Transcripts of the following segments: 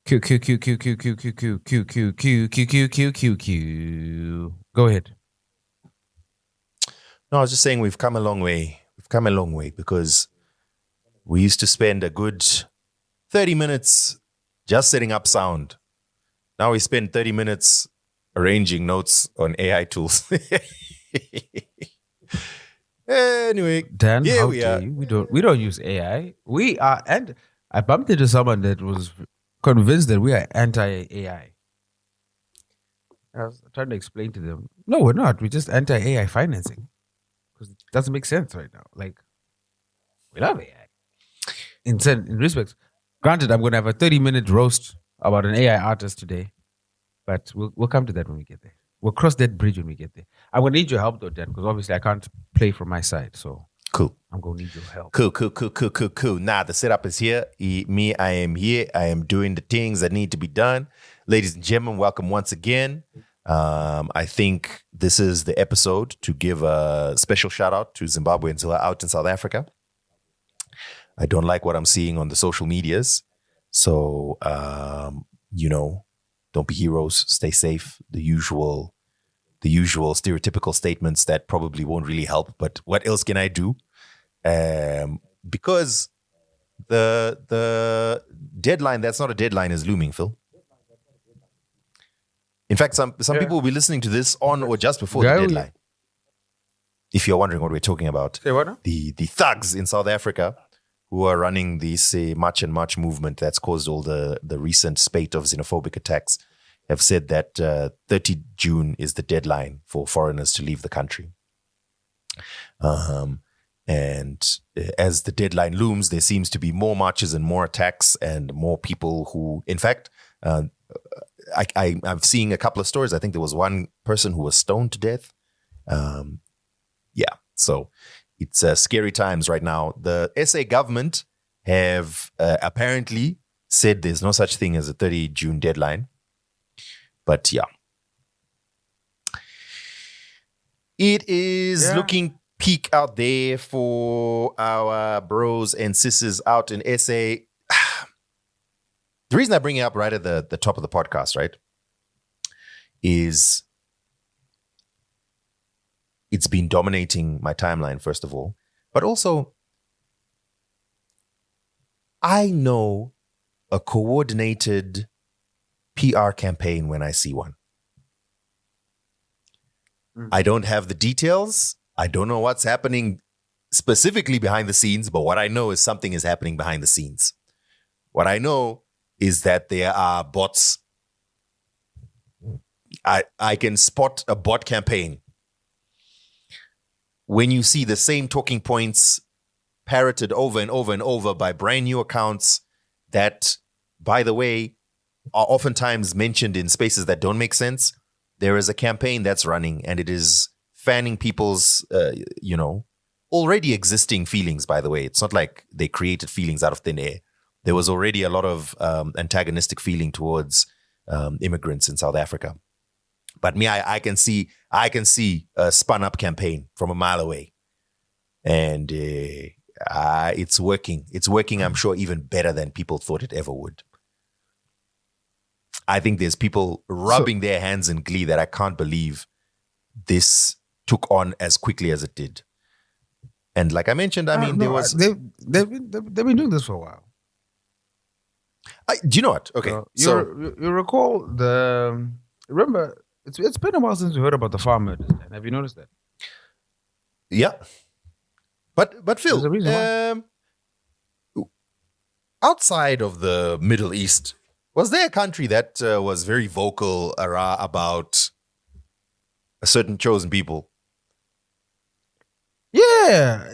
Q Q Q Q Q Q Q Q Q Q Q Q Q Q Q Q. Go ahead. No, I was just saying we've come a long way. We've come a long way because we used to spend a good 30 minutes just setting up sound. Now we spend 30 minutes arranging notes on AI tools. Anyway, Dan, here how we dare are. you? We don't use AI. We are, and I bumped into someone that was convinced that we are anti-AI. I was trying to explain to them, no, we're not. We're just anti-AI financing because it doesn't make sense right now. Like, we love AI. In respects, granted, I'm going to have a 30-minute roast about an AI artist today, but we'll come to that when we get there. We'll cross that bridge when we get there. I'm going to need your help though, Dan, because obviously I can't play from my side. So Cool. I'm going to need your help. Cool. Nah, the setup is here. I am here. I am doing the things that need to be done. Ladies and gentlemen, welcome once again. I think this is the episode to give a special shout out to Zimbabweans who are out in South Africa. I don't like what I'm seeing on the social medias. So, don't be heroes. Stay safe. The usual stereotypical statements that probably won't really help. But what else can I do? Because the deadline that's not a deadline is looming, Phil. In fact, some people will be listening to this on or just before the deadline. If you're wondering what we're talking about, Say what now? The thugs in South Africa who are running this March and March movement that's caused all the recent spate of xenophobic attacks have said that 30 June is the deadline for foreigners to leave the country. And as the deadline looms, there seems to be more marches and more attacks and more people who, in fact, I'm seeing a couple of stories. I think there was one person who was stoned to death. So it's scary times right now. The SA government have apparently said there's no such thing as a 30 June deadline. But yeah, it is looking peak out there for our bros and sisters out in SA. The reason I bring it up right at the top of the podcast, right, is it's been dominating my timeline, first of all. But also, I know a coordinated PR campaign when I see one. I don't have the details. I don't know what's happening specifically behind the scenes, but what I know is something is happening behind the scenes. What I know is that there are bots. I can spot a bot campaign. When you see the same talking points parroted over and over and over by brand new accounts that, by the way, are oftentimes mentioned in spaces that don't make sense, there is a campaign that's running and it is fanning people's, already existing feelings, by the way. It's not like they created feelings out of thin air. There was already a lot of antagonistic feeling towards immigrants in South Africa. But me, I can see a spun up campaign from a mile away. And it's working. It's working, I'm sure, even better than people thought it ever would. I think there's people rubbing their hands in glee that I can't believe this took on as quickly as it did. And like I mentioned, they've been doing this for a while. Do you know what? Okay, you recall remember it's been a while since we heard about the farm murders. Have you noticed that? Yeah, but Phil, there's a reason why. Outside of the Middle East, was there a country that was very vocal about a certain chosen people? Yeah,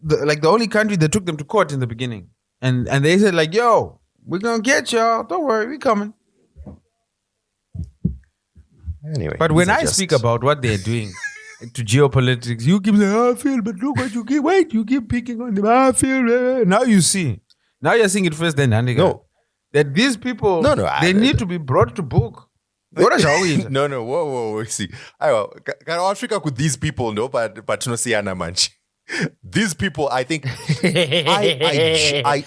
the only country that took them to court in the beginning, and they said like, "Yo, we're gonna get y'all. Don't worry, we coming." Anyway, but when I speak about what they're doing to geopolitics, you keep saying, "I feel," but look what you keep. Wait, you keep picking on them. I feel. Now you see. Now you're seeing it first. Then no. That these people, they need to be brought to book. No, whoa, see. Africa with these people, no, but no see Anna Manch. These people, I think, okay, I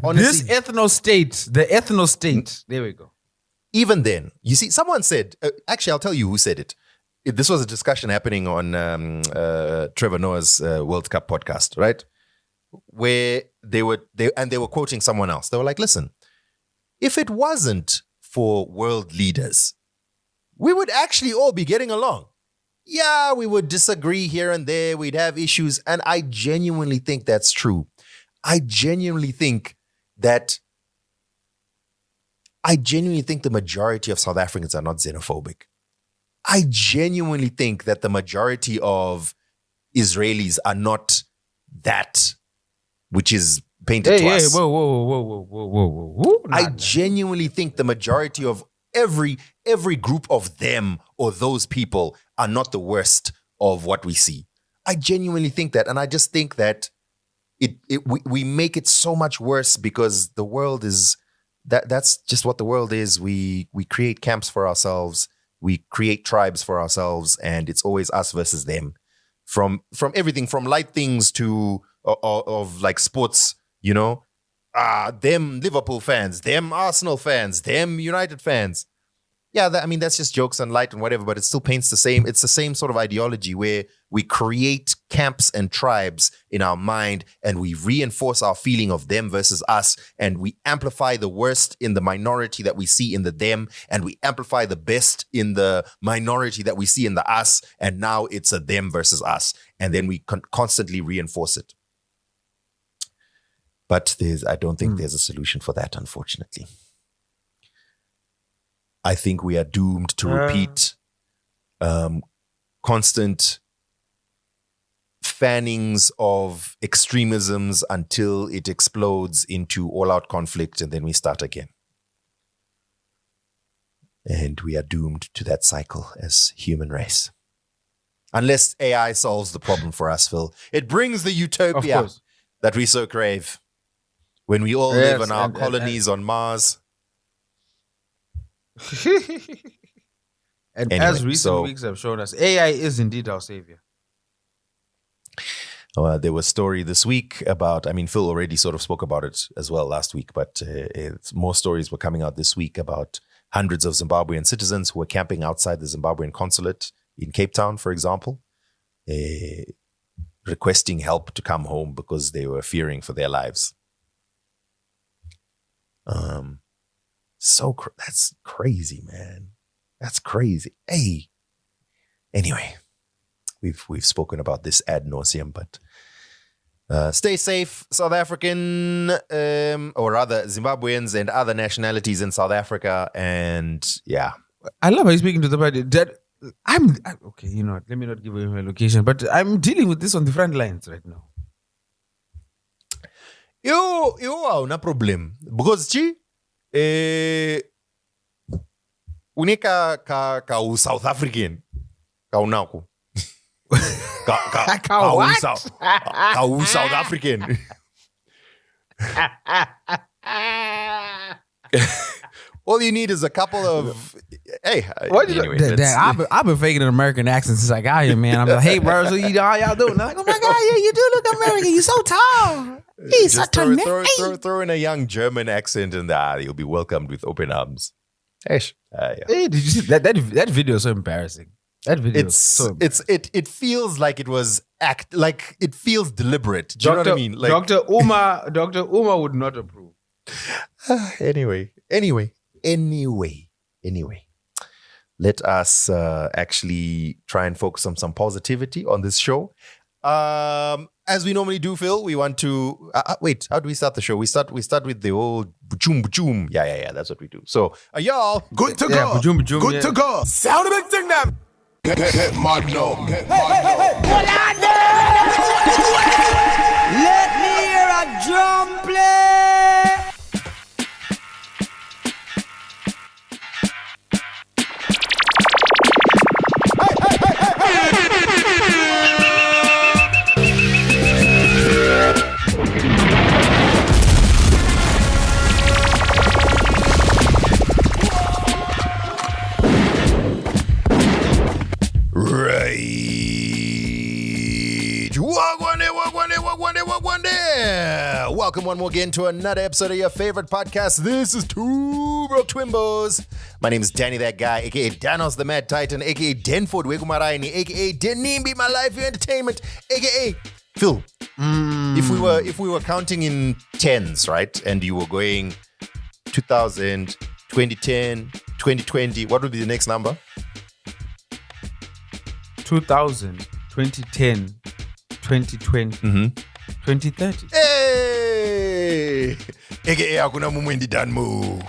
honestly, this ethno-state, the ethno-state. There we go. even then, you see, someone said, actually, I'll tell you who said it. This was a discussion happening on Trevor Noah's World Cup podcast, right? Where they were quoting someone else. They were like, listen, if it wasn't for world leaders, we would actually all be getting along. Yeah, we would disagree here and there. We'd have issues. And I genuinely think that's true. I genuinely think the majority of South Africans are not xenophobic. I genuinely think that the majority of Israelis are not that which is painted to us. Whoa. I genuinely think the majority of every group of them or those people are not the worst of what we see. I genuinely think that. And I just think that we make it so much worse because the world is that's just what the world is. We create camps for ourselves. We create tribes for ourselves, and it's always us versus them. From everything from light things to of like sports, you know, them Liverpool fans, them Arsenal fans, them United fans. Yeah, that's just jokes and light and whatever, but it still paints it's the same sort of ideology where we create camps and tribes in our mind and we reinforce our feeling of them versus us, and we amplify the worst in the minority that we see in the them, and we amplify the best in the minority that we see in the us, and now it's a them versus us, and then we constantly reinforce it. But I don't think there's a solution for that, unfortunately. I think we are doomed to repeat constant fannings of extremisms until it explodes into all-out conflict, and then we start again. And we are doomed to that cycle as human race. Unless AI solves the problem for us, Phil. It brings the utopia that we so crave. When we all live in our colonies on Mars. And as recent weeks have shown us, AI is indeed our savior. There was a story this week about, Phil already sort of spoke about it as well last week, but more stories were coming out this week about hundreds of Zimbabwean citizens who were camping outside the Zimbabwean consulate in Cape Town, for example, requesting help to come home because they were fearing for their lives. That's crazy, man. That's crazy. Hey, anyway, we've spoken about this ad nauseum, but stay safe, South African, or rather Zimbabweans and other nationalities in South Africa. And yeah, I love how you're speaking to the body. Okay. You know what? Let me not give away my location, but I'm dealing with this on the front lines right now. You no problem because unika ka South African ka unako ka South African. All you need is a couple of I've been faking an American accent since I got here, man. I'm like, hey, bro, so how y'all doing? They're like, oh my God, yeah, you do look American. You're so tall. He's just throw in a young German accent and you'll be welcomed with open arms. Hey, did you see that video is so embarrassing. That video it feels like it was it feels deliberate. Do you know what I mean? Like Dr. Uma would not approve. Anyway. Let us actually try and focus on some positivity on this show. As we normally do, Phil, we want to wait. How do we start the show? We start with the old boom. Yeah. That's what we do. So, y'all good to go. Good to go. Sound a big thing, them. Let me hear a drum play. Right. Wagwan welcome one more again to another episode of your favorite podcast. This is Two Broke Twimbos. My name is Danny That Guy, aka Danos the Mad Titan, aka Denford Wegumaraini, aka Denimbi My Life Entertainment, aka Phil. If we were counting in tens, right, and you were going 2000, 2010, 2020, what would be the next number? 2000, 2010, 2020, 2030. Hey! AKA Hakuna Mumwendi Danmu.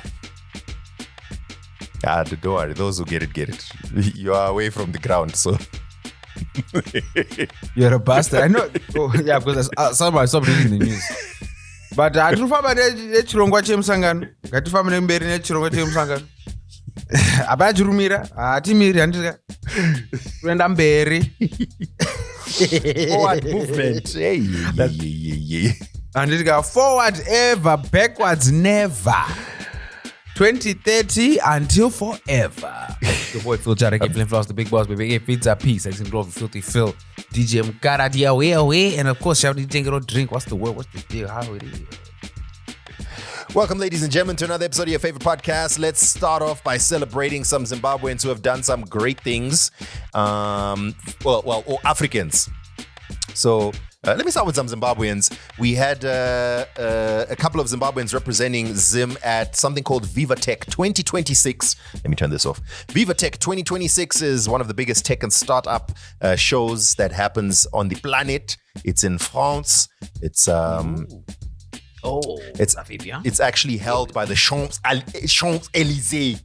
Ah, don't worry, those who get it. You are away from the ground, so. You're a bastard. I know. Oh, yeah, because I stopped reading the news. But I don't know about chirongwa chemusangano. Ngatifamba nemberi nechirongwa chemusangano. Abajurumira, atimiri andika. Kuenda mberi. Forward movement. Hey. Andika forward ever, backwards never. 2030 until forever. Your boy Phil Jara, keep Floss, the big boss, baby. Pizza Peace, X and Glove, Filthy Phil, DJ Mkara, dia away, and of course, shout DJ Get Drink. What's the word? What's the deal? How it is? Welcome, ladies and gentlemen, to another episode of your favorite podcast. Let's start off by celebrating some Zimbabweans who have done some great things. Or Africans. So let me start with some Zimbabweans. We had a couple of Zimbabweans representing Zim at something called VivaTech 2026. Let me turn this off. VivaTech 2026 is one of the biggest tech and startup shows that happens on the planet. It's in France. It's actually held by the Champs-Élysées.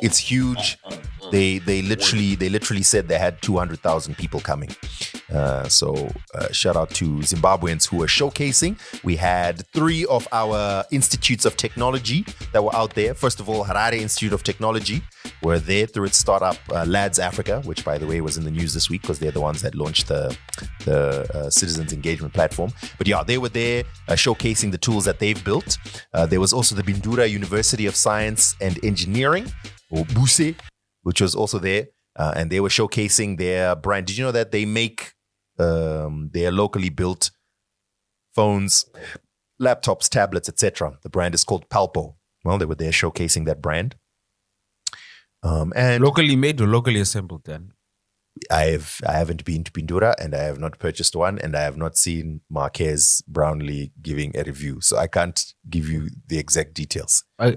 It's huge. They literally said they had 200,000 people coming. So shout out to Zimbabweans who were showcasing. We had 3 of our institutes of technology that were out there. First of all, Harare Institute of Technology were there through its startup Lads Africa, which by the way was in the news this week because they're the ones that launched the citizens engagement platform. But yeah, they were there showcasing the tools that they've built. There was also the Bindura University of Science and Engineering, or BUSE, which was also there, and they were showcasing their brand. Did you know that they make their locally built phones, laptops, tablets, etc.? The brand is called Palpo. Well, they were there showcasing that brand. And locally made or locally assembled then? I haven't been to Bindura, and I have not purchased one, and I have not seen Marquez Brownlee giving a review, so I can't give you the exact details. I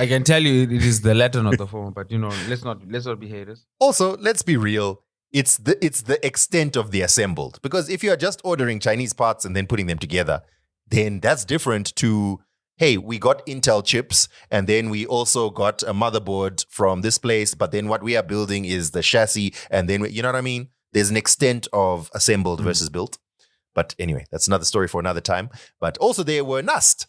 can tell you it is the latter, not the former, but let's not be haters. Also, let's be real. It's the extent of the assembled, because if you are just ordering Chinese parts and then putting them together, then that's different to, hey, we got Intel chips, and then we also got a motherboard from this place, but then what we are building is the chassis, and then, you know what I mean? There's an extent of assembled versus built. But anyway, that's another story for another time. But also there were NUST.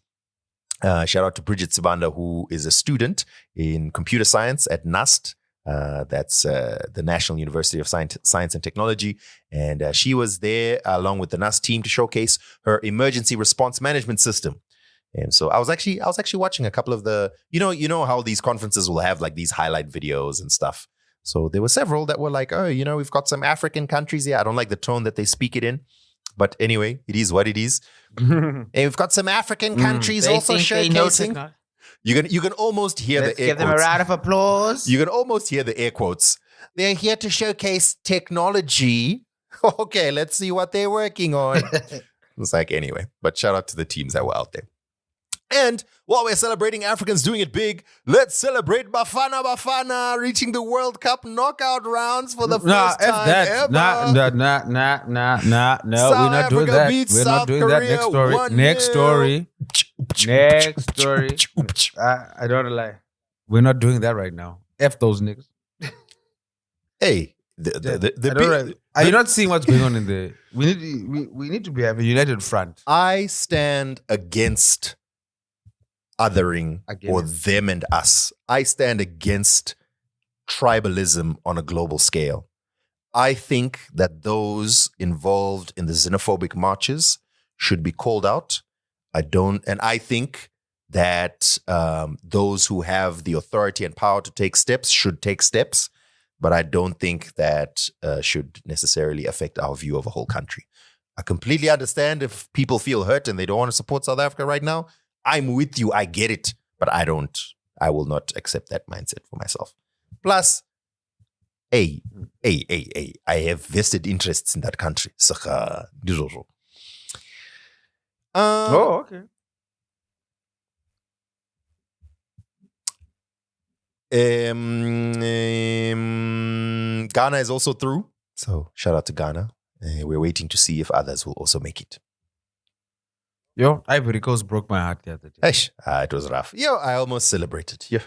Shout out to Bridget Sibanda, who is a student in computer science at NUST. That's the National University of Science and Technology. And she was there along with the NUST team to showcase her emergency response management system. And so I was actually watching a couple of the, you know how these conferences will have like these highlight videos and stuff. So there were several that were like, oh, we've got some African countries here. I don't like the tone that they speak it in. But anyway, it is what it is. And we've got some African countries also showcasing. You can almost hear the air quotes. Give them a round of applause. You can almost hear the air quotes. They're here to showcase technology. Okay, let's see what they're working on. It's like, anyway, but shout out to the teams that were out there. And while we're celebrating Africans doing it big, let's celebrate Bafana reaching the World Cup knockout rounds for the first time ever. No, we're not doing that. We're not doing that. Next story. I don't lie. We're not doing that right now. F those niggas. Hey, are you not seeing what's going on in the? We need to have a united front. I stand against othering or them and us. I stand against tribalism on a global scale. I think that those involved in the xenophobic marches should be called out. I think that those who have the authority and power to take steps should take steps, but I don't think that should necessarily affect our view of a whole country. I completely understand if people feel hurt and they don't want to support South Africa right now. I'm with you. I get it. But I will not accept that mindset for myself. Plus, I have vested interests in that country. Okay. Ghana is also through. So shout out to Ghana. We're waiting to see if others will also make it. Yo, Ivory Coast broke my heart the other day. It was rough. I almost celebrated. Yeah.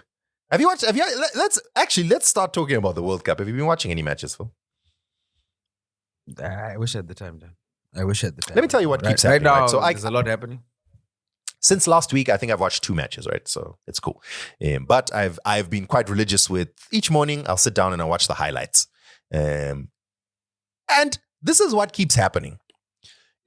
Have you watched? Let's start talking about the World Cup. Have you been watching any matches, Phil? I wish at the time, Dan. I wish at the time. Let me tell you what keeps happening. Right now, So there's a lot happening. Since last week, I think I've watched 2 matches, right? So it's cool. But I've been quite religious with each morning. I'll sit down and I'll watch the highlights. And this is what keeps happening.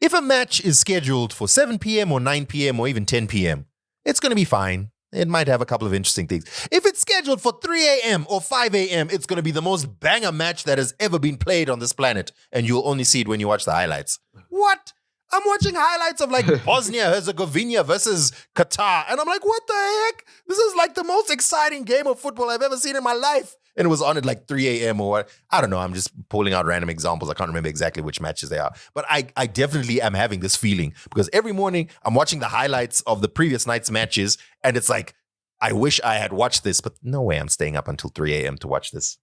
If a match is scheduled for 7 p.m. or 9 p.m. or even 10 p.m., it's going to be fine. It might have a couple of interesting things. If it's scheduled for 3 a.m. or 5 a.m., it's going to be the most banger match that has ever been played on this planet. And you'll only see it when you watch the highlights. What? I'm watching highlights of like Bosnia-Herzegovina versus Qatar. And I'm like, what the heck? This is like the most exciting game of football I've ever seen in my life. And it was on at like 3 a.m. or what. I don't know. I'm just pulling out random examples. I can't remember exactly which matches they are. But I definitely am having this feeling because every morning I'm watching the highlights of the previous night's matches. And it's like, I wish I had watched this, but no way I'm staying up until 3 a.m. to watch this.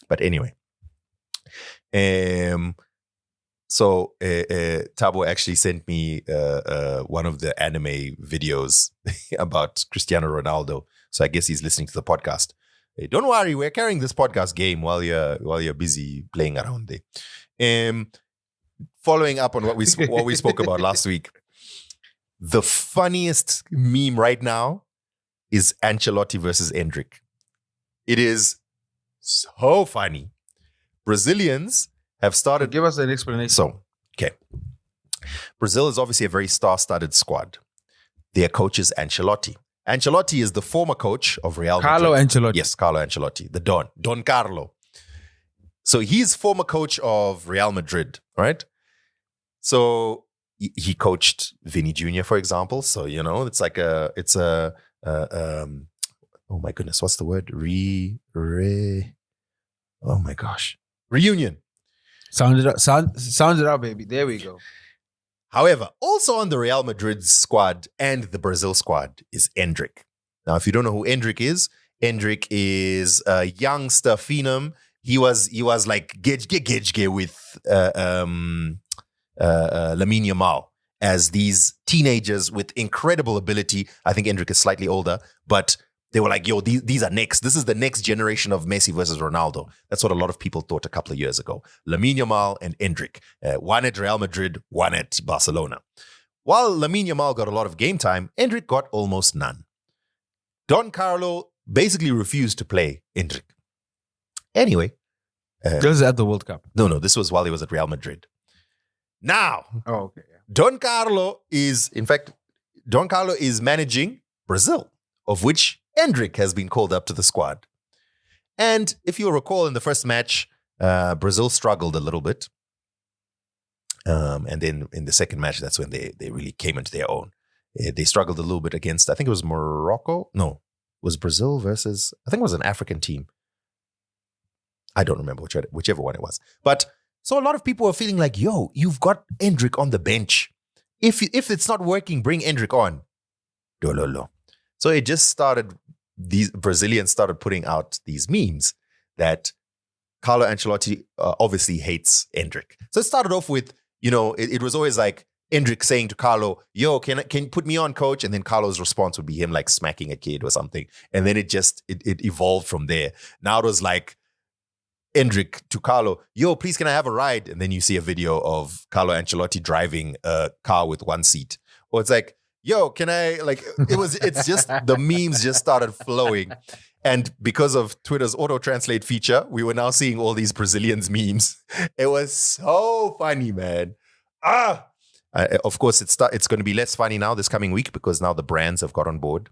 But anyway. So Tabo actually sent me one of the anime videos about Cristiano Ronaldo. So I guess he's listening to the podcast. Hey, don't worry, we're carrying this podcast game while you're busy playing around there. Following up on what we spoke about last week, the funniest meme right now is Ancelotti versus Endrick. It is so funny. Brazilians have started. Give us an explanation. So, okay. Brazil is obviously a very star-studded squad. Their coach is Ancelotti. Ancelotti is the former coach of Real Madrid. Carlo Ancelotti. Yes, Carlo Ancelotti, the Don Carlo. So he's former coach of Real Madrid, right? So he coached Vinny Jr., for example. So, it's like oh my goodness, what's the word? Oh my gosh. Reunion. Sound it out, baby. There we go. However, also on the Real Madrid squad and the Brazil squad is Endrick. Now, if you don't know who Endrick is a youngster phenom. He was like Gege with Lamine Yamal as these teenagers with incredible ability. I think Endrick is slightly older, but they were like, yo, these are next. This is the next generation of Messi versus Ronaldo. That's what a lot of people thought a couple of years ago. Lamine Yamal and Endrick. One at Real Madrid, one at Barcelona. While Lamine Yamal got a lot of game time, Endrick got almost none. Don Carlo basically refused to play Endrick. Anyway. This is at the World Cup. No, this was while he was at Real Madrid. Now. Oh, okay. Yeah. Don Carlo is managing Brazil, of which Endrick has been called up to the squad. And if you'll recall, in the first match, Brazil struggled a little bit. And then in the second match, that's when they really came into their own. They struggled a little bit against, I think it was Morocco. No, it was Brazil versus, I think it was an African team. I don't remember whichever one it was. But so a lot of people are feeling like, yo, you've got Endrick on the bench. If it's not working, bring Endrick on. Dololo. So it just started, these Brazilians started putting out these memes that Carlo Ancelotti obviously hates Endrick. So it started off with, it was always like Endrick saying to Carlo, yo, can you put me on, coach? And then Carlo's response would be him like smacking a kid or something. And then it evolved from there. Now it was like Endrick to Carlo, yo, please can I have a ride? And then you see a video of Carlo Ancelotti driving a car with one seat. Or it's like, yo, can I, like, it's just, the memes just started flowing. And because of Twitter's auto-translate feature, we were now seeing all these Brazilians memes. It was so funny, man. Of course, it's going to be less funny now this coming week because now the brands have got on board.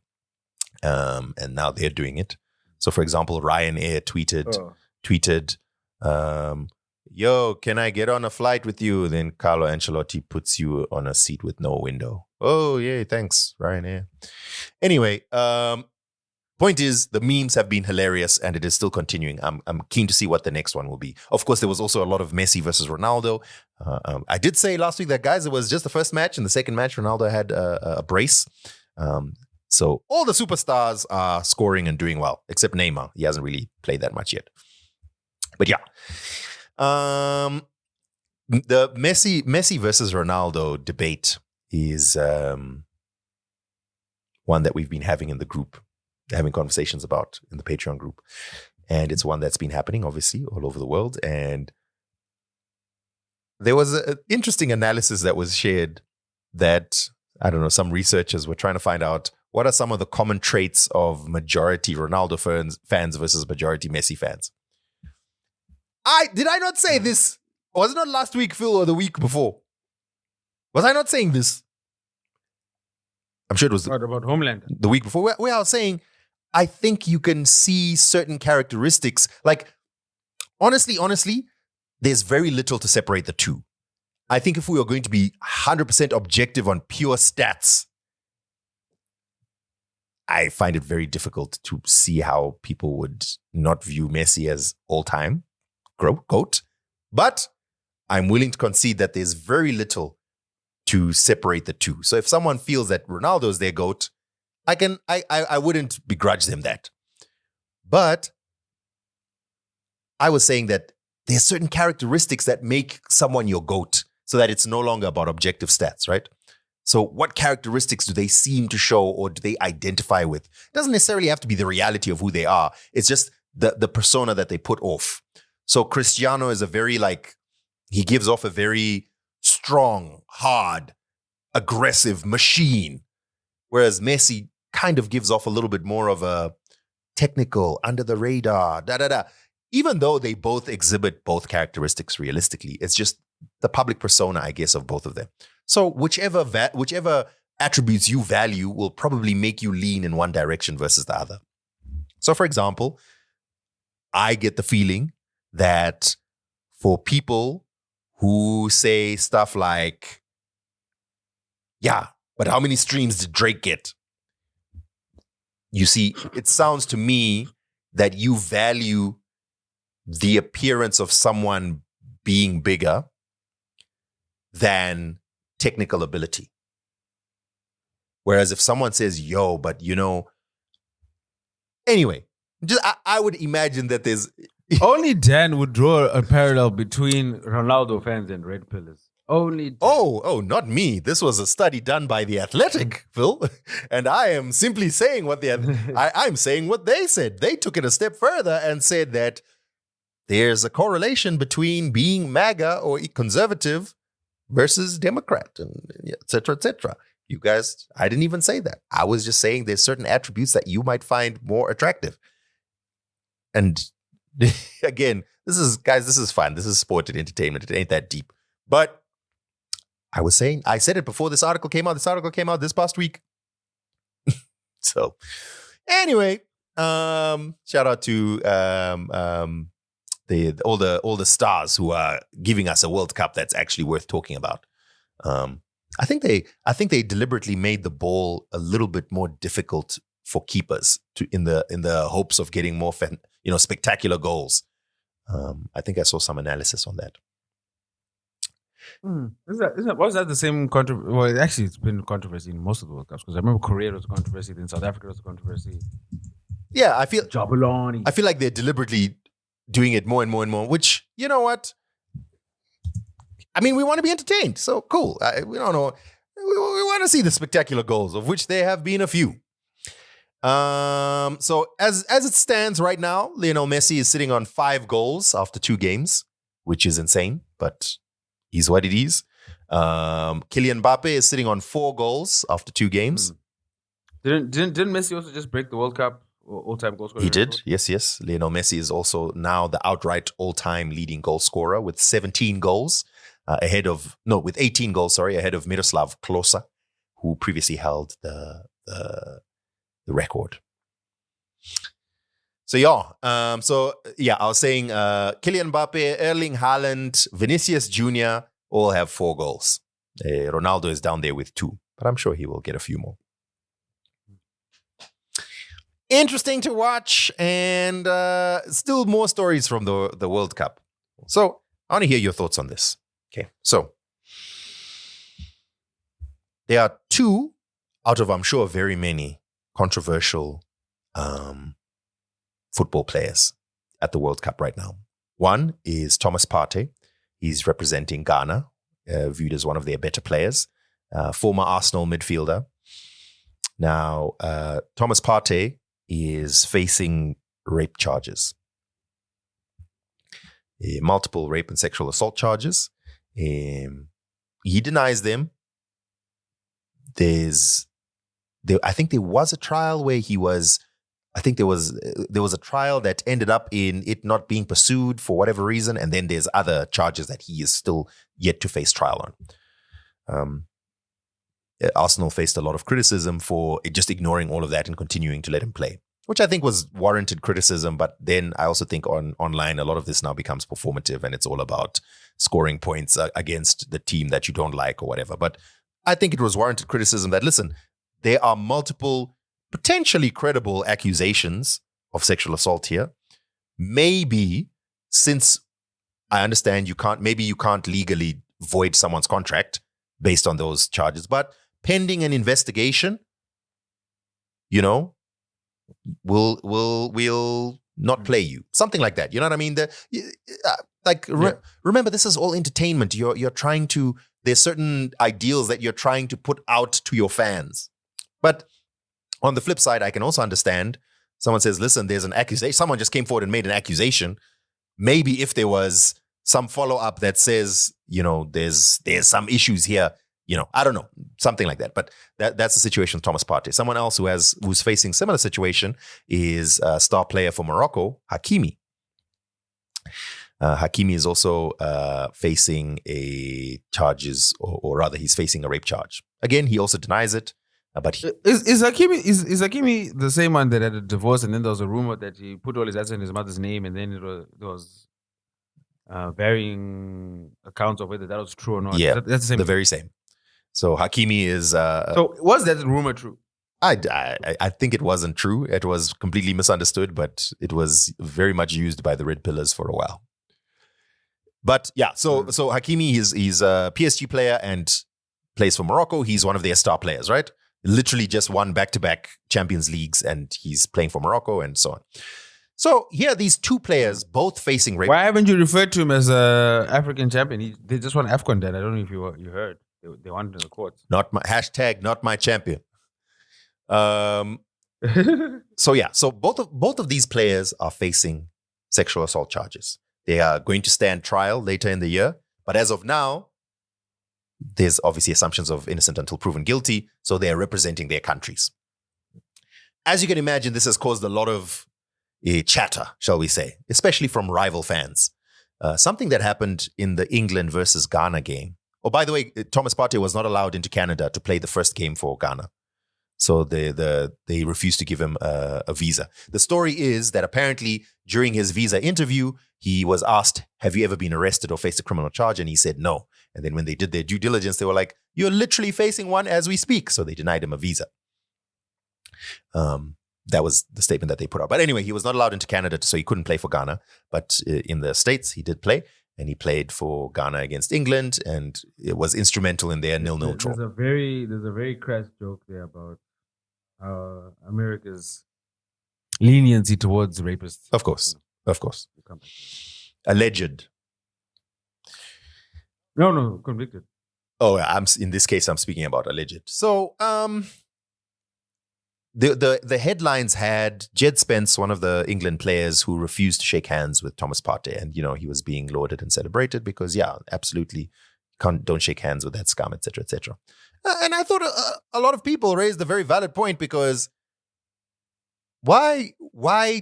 And now they're doing it. So, for example, Ryanair tweeted, yo, can I get on a flight with you? Then Carlo Ancelotti puts you on a seat with no window. Oh, yeah, thanks, Ryanair. Anyway, point is, the memes have been hilarious and it is still continuing. I'm keen to see what the next one will be. Of course, there was also a lot of Messi versus Ronaldo. I did say last week that, guys, it was just the first match. In the second match, Ronaldo had a brace. So all the superstars are scoring and doing well, except Neymar. He hasn't really played that much yet. But yeah. The Messi versus Ronaldo debate is one that we've been having in the group, having conversations about in the Patreon group. And it's one that's been happening, obviously, all over the world. And there was an interesting analysis that was shared that, I don't know, some researchers were trying to find out what are some of the common traits of majority Ronaldo fans versus majority Messi fans. Did I not say this? Was it not last week, Phil, or the week before? Was I not saying this? I'm sure it was about Homeland. The week before, where I was saying, I think you can see certain characteristics. Like, honestly, there's very little to separate the two. I think if we were going to be 100% objective on pure stats, I find it very difficult to see how people would not view Messi as all-time GOAT. But I'm willing to concede that there's very little to separate the two. So if someone feels that Ronaldo is their GOAT, I wouldn't begrudge them that. But I was saying that there's certain characteristics that make someone your GOAT so that it's no longer about objective stats, right? So what characteristics do they seem to show or do they identify with? It doesn't necessarily have to be the reality of who they are. It's just the persona that they put off. So Cristiano is he gives off a very strong, hard, aggressive machine. Whereas Messi kind of gives off a little bit more of a technical, under the radar, Even though they both exhibit both characteristics realistically, it's just the public persona, I guess, of both of them. So whichever attributes you value will probably make you lean in one direction versus the other. So, for example, I get the feeling that for people who say stuff like, yeah, but how many streams did Drake get? You see, it sounds to me that you value the appearance of someone being bigger than technical ability. Whereas if someone says, yo, but anyway, I would imagine that there's... Only Dan would draw a parallel between Ronaldo fans and red pillars. Only Dan. Oh, not me. This was a study done by The Athletic, Phil. And I am simply saying I'm saying what they said. They took it a step further and said that there's a correlation between being MAGA or conservative versus Democrat, and et cetera, et cetera. You guys, I didn't even say that. I was just saying there's certain attributes that you might find more attractive. And again, this is fun. This is sport and entertainment. It ain't that deep. But I said it before this article came out. This article came out this past week. So anyway, shout out to all the stars who are giving us a World Cup that's actually worth talking about. I think they deliberately made the ball a little bit more difficult for keepers in the hopes of getting more spectacular goals. I think I saw some analysis on that. Was that the same controversy? Well, actually, it's been controversy in most of the World Cups, because I remember Korea was a controversy, then South Africa was a controversy. Yeah, I feel Jabulani. like they're deliberately doing it more and more and more, which, you know what? I mean, we want to be entertained, so cool. We don't know. We want to see the spectacular goals, of which there have been a few. So as it stands right now, Lionel Messi is sitting on 5 goals after 2 games, which is insane, but he's what it is. Kylian Mbappe is sitting on 4 goals after 2 games. Didn't Messi also just break the World Cup all-time goal scorer? He did, yes. Lionel Messi is also now the outright all-time leading goal scorer with 17 goals, with 18 goals, ahead of Miroslav Klose, who previously held the record. I was saying Kylian Mbappe, Erling Haaland, Vinicius Jr. all have 4 goals. Ronaldo is down there with 2, but I'm sure he will get a few more. Interesting to watch, and still more stories from the World Cup. So I want to hear your thoughts on this. Okay, so there are 2 out of, I'm sure, very many controversial football players at the World Cup right now. One is Thomas Partey. He's representing Ghana, viewed as one of their better players, former Arsenal midfielder. Now, Thomas Partey is facing rape charges, multiple rape and sexual assault charges. He denies them. I think there was a trial where there was a trial that ended up in it not being pursued for whatever reason, and then there's other charges that he is still yet to face trial on. Arsenal faced a lot of criticism for just ignoring all of that and continuing to let him play, which I think was warranted criticism. But then I also think online, a lot of this now becomes performative, and it's all about scoring points against the team that you don't like or whatever. But I think it was warranted criticism that, listen, there are multiple potentially credible accusations of sexual assault here. Maybe, since I understand you can't legally void someone's contract based on those charges, but pending an investigation, we'll not play you. Something like that. You know what I mean? Remember, this is all entertainment. You're trying to, there's certain ideals that you're trying to put out to your fans. But on the flip side, I can also understand someone says, listen, there's an accusation. Someone just came forward and made an accusation. Maybe if there was some follow-up that says, there's some issues here, I don't know, something like that. But that's the situation with Thomas Partey. Someone else who's facing similar situation is a star player for Morocco, Hakimi. Hakimi is also facing charges, or rather, he's facing a rape charge. Again, he also denies it. But is Hakimi the same one that had a divorce, and then there was a rumor that he put all his assets in his mother's name, and then there was varying accounts of whether that was true or not? Yeah, that's the same. The very same. So Hakimi is. So was that rumor true? I think it wasn't true. It was completely misunderstood, but it was very much used by the Red Pillars for a while. But yeah, so Hakimi, he's a PSG player and plays for Morocco. He's one of their star players, right? Literally just won back-to-back Champions Leagues, and he's playing for Morocco and so on. So here are these 2 players both facing rape. Why haven't you referred to him as a African champion? They just won AFCON then. I don't know if you heard. They won it in the courts. Not my champion. So both of these players are facing sexual assault charges. They are going to stand trial later in the year. But as of now, there's obviously assumptions of innocent until proven guilty. So they are representing their countries. As you can imagine, this has caused a lot of chatter, shall we say, especially from rival fans. Something that happened in the England versus Ghana game. Oh, by the way, Thomas Partey was not allowed into Canada to play the first game for Ghana. So they refused to give him a visa. The story is that apparently during his visa interview, he was asked, have you ever been arrested or faced a criminal charge? And he said no. And then when they did their due diligence, they were like, you're literally facing one as we speak. So they denied him a visa. That was the statement that they put out. But anyway, he was not allowed into Canada, so he couldn't play for Ghana. But in the States, he did play. And he played for Ghana against England, and it was instrumental in their 0-0 draw. There's a very crass joke there about America's leniency towards rapists. Of course. Alleged. No, convicted. Oh, in this case, I'm speaking about alleged. So, the headlines had Jed Spence, one of the England players who refused to shake hands with Thomas Partey, and he was being lauded and celebrated because, absolutely, don't shake hands with that scum, etc., etc. And I thought a lot of people raised a very valid point, because why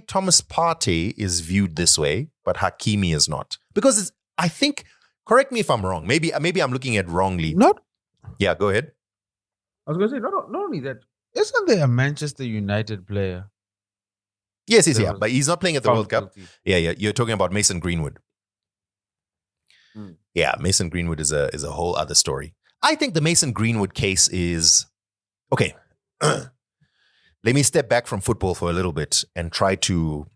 Thomas Partey is viewed this way, but Hakimi is not? Because I think, correct me if I'm wrong. Maybe I'm looking at wrongly. Yeah, go ahead. I was going to say, not only that, isn't there a Manchester United player Yes, There yeah. was But he's not playing at the found World Cup. guilty. Yeah. You're talking about Mason Greenwood. Mm. Yeah, Mason Greenwood is a whole other story. I think the Mason Greenwood case is okay. Let me step back from football for a little bit and try to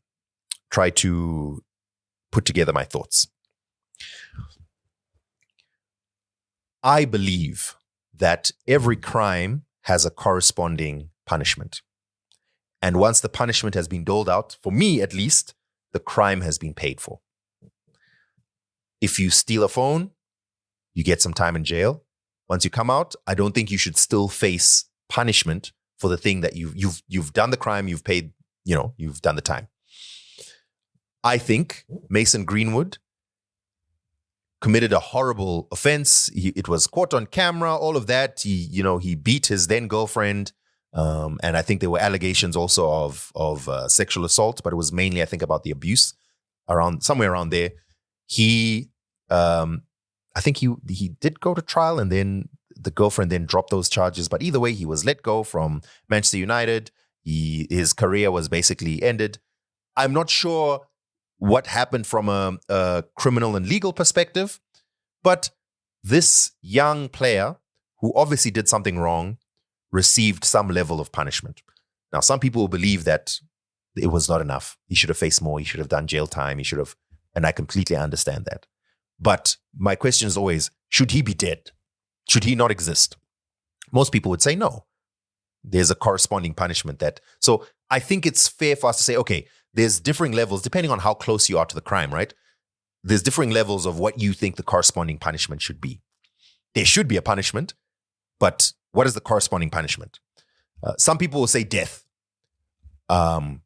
put together my thoughts. I believe that every crime has a corresponding punishment. And once the punishment has been doled out, for me at least, the crime has been paid for. If you steal a phone, you get some time in jail. Once you come out, I don't think you should still face punishment for the thing that you've done the crime, you've paid, you've done the time. I think Mason Greenwood committed a horrible offense. It was caught on camera, all of that. He beat his then girlfriend. And I think there were allegations also of sexual assault, but it was mainly, I think, about the abuse somewhere around there. I think he did go to trial, and then the girlfriend then dropped those charges. But either way, he was let go from Manchester United. His career was basically ended. I'm not sure what happened from a criminal and legal perspective, but this young player who obviously did something wrong received some level of punishment. Now, some people believe that it was not enough. He should have faced more. He should have done jail time. And I completely understand that. But my question is always, should he be dead? Should he not exist? Most people would say no. There's a corresponding punishment so I think it's fair for us to say, okay, there's differing levels depending on how close you are to the crime, right? There's differing levels of what you think the corresponding punishment should be. There should be a punishment, but what is the corresponding punishment? Some people will say death. I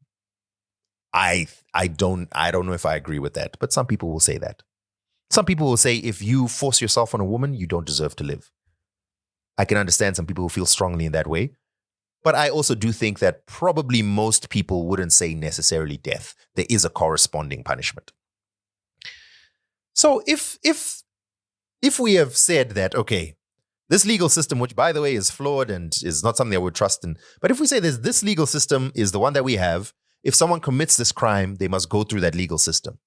don't know if I agree with that, but some people will say that. Some people will say if you force yourself on a woman, you don't deserve to live. I can understand some people who feel strongly in that way. But I also do think that probably most people wouldn't say necessarily death. There is a corresponding punishment. So if we have said that, okay, this legal system, which by the way is flawed and is not something I would trust in, but if we say this legal system is the one that we have, if someone commits this crime, they must go through that legal system.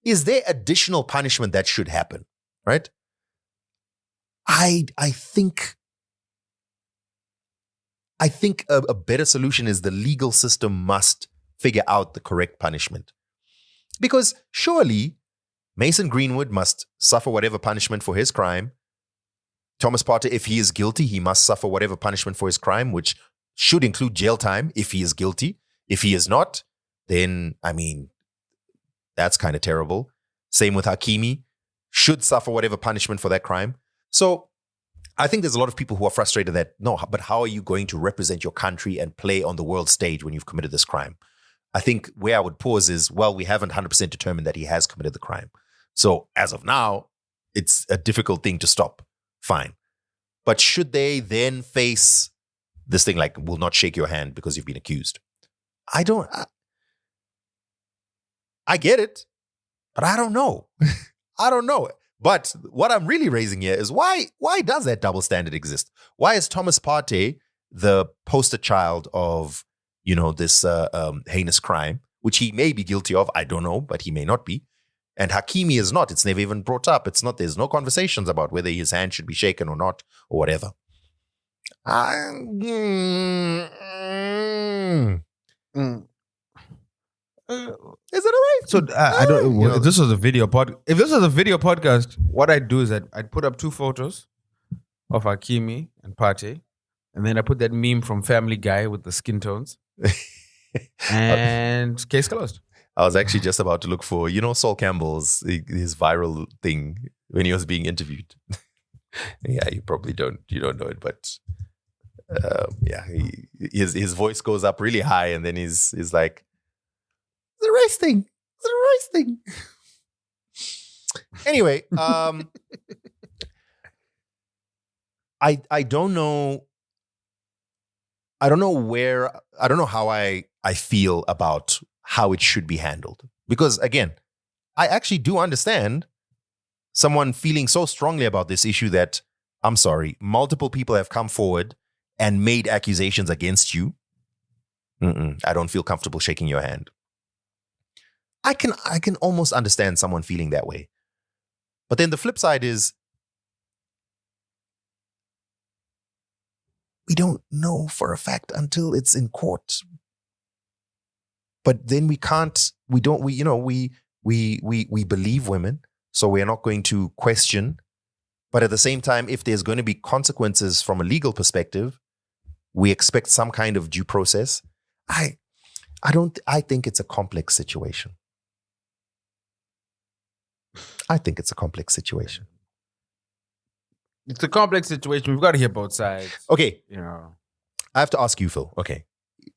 Is there additional punishment that should happen, right? I think a better solution is the legal system must figure out the correct punishment. Because surely Mason Greenwood must suffer whatever punishment for his crime. Thomas Partey, if he is guilty, he must suffer whatever punishment for his crime, which should include jail time if he is guilty. If he is not, then, that's kind of terrible. Same with Hakimi, should suffer whatever punishment for that crime. So I think there's a lot of people who are frustrated that, no, but how are you going to represent your country and play on the world stage when you've committed this crime? I think where I would pause is, well, we haven't 100% determined that he has committed the crime. So as of now, it's a difficult thing to stop. Fine. But should they then face this thing like, will not shake your hand because you've been accused? I get it, but I don't know. I don't know. But what I'm really raising here is why does that double standard exist? Why is Thomas Partey the poster child of, this heinous crime, which he may be guilty of? I don't know, but he may not be. And Hakimi is not. It's never even brought up. There's no conversations about whether his hand should be shaken or not or whatever. Is it all right? So I don't. If this was a video podcast, what I'd do is I'd put up 2 photos of Hakimi and Partey, and then I put that meme from Family Guy with the skin tones, and case closed. I was actually just about to look for, Saul Campbell's his viral thing when he was being interviewed. Yeah, you probably don't know it, but his voice goes up really high, and then he's like, "It's a race thing. It's a race thing." Anyway, I don't know. I don't know how I feel about how it should be handled. Because again, I actually do understand someone feeling so strongly about this issue that, I'm sorry, multiple people have come forward and made accusations against you. I don't feel comfortable shaking your hand. I can almost understand someone feeling that way. But then the flip side is we don't know for a fact until it's in court. But then we believe women, so we are not going to question. But at the same time, if there's going to be consequences from a legal perspective, we expect some kind of due process. I think it's a complex situation. It's a complex situation. We've got to hear both sides. Okay. You know. I have to ask you, Phil. Okay.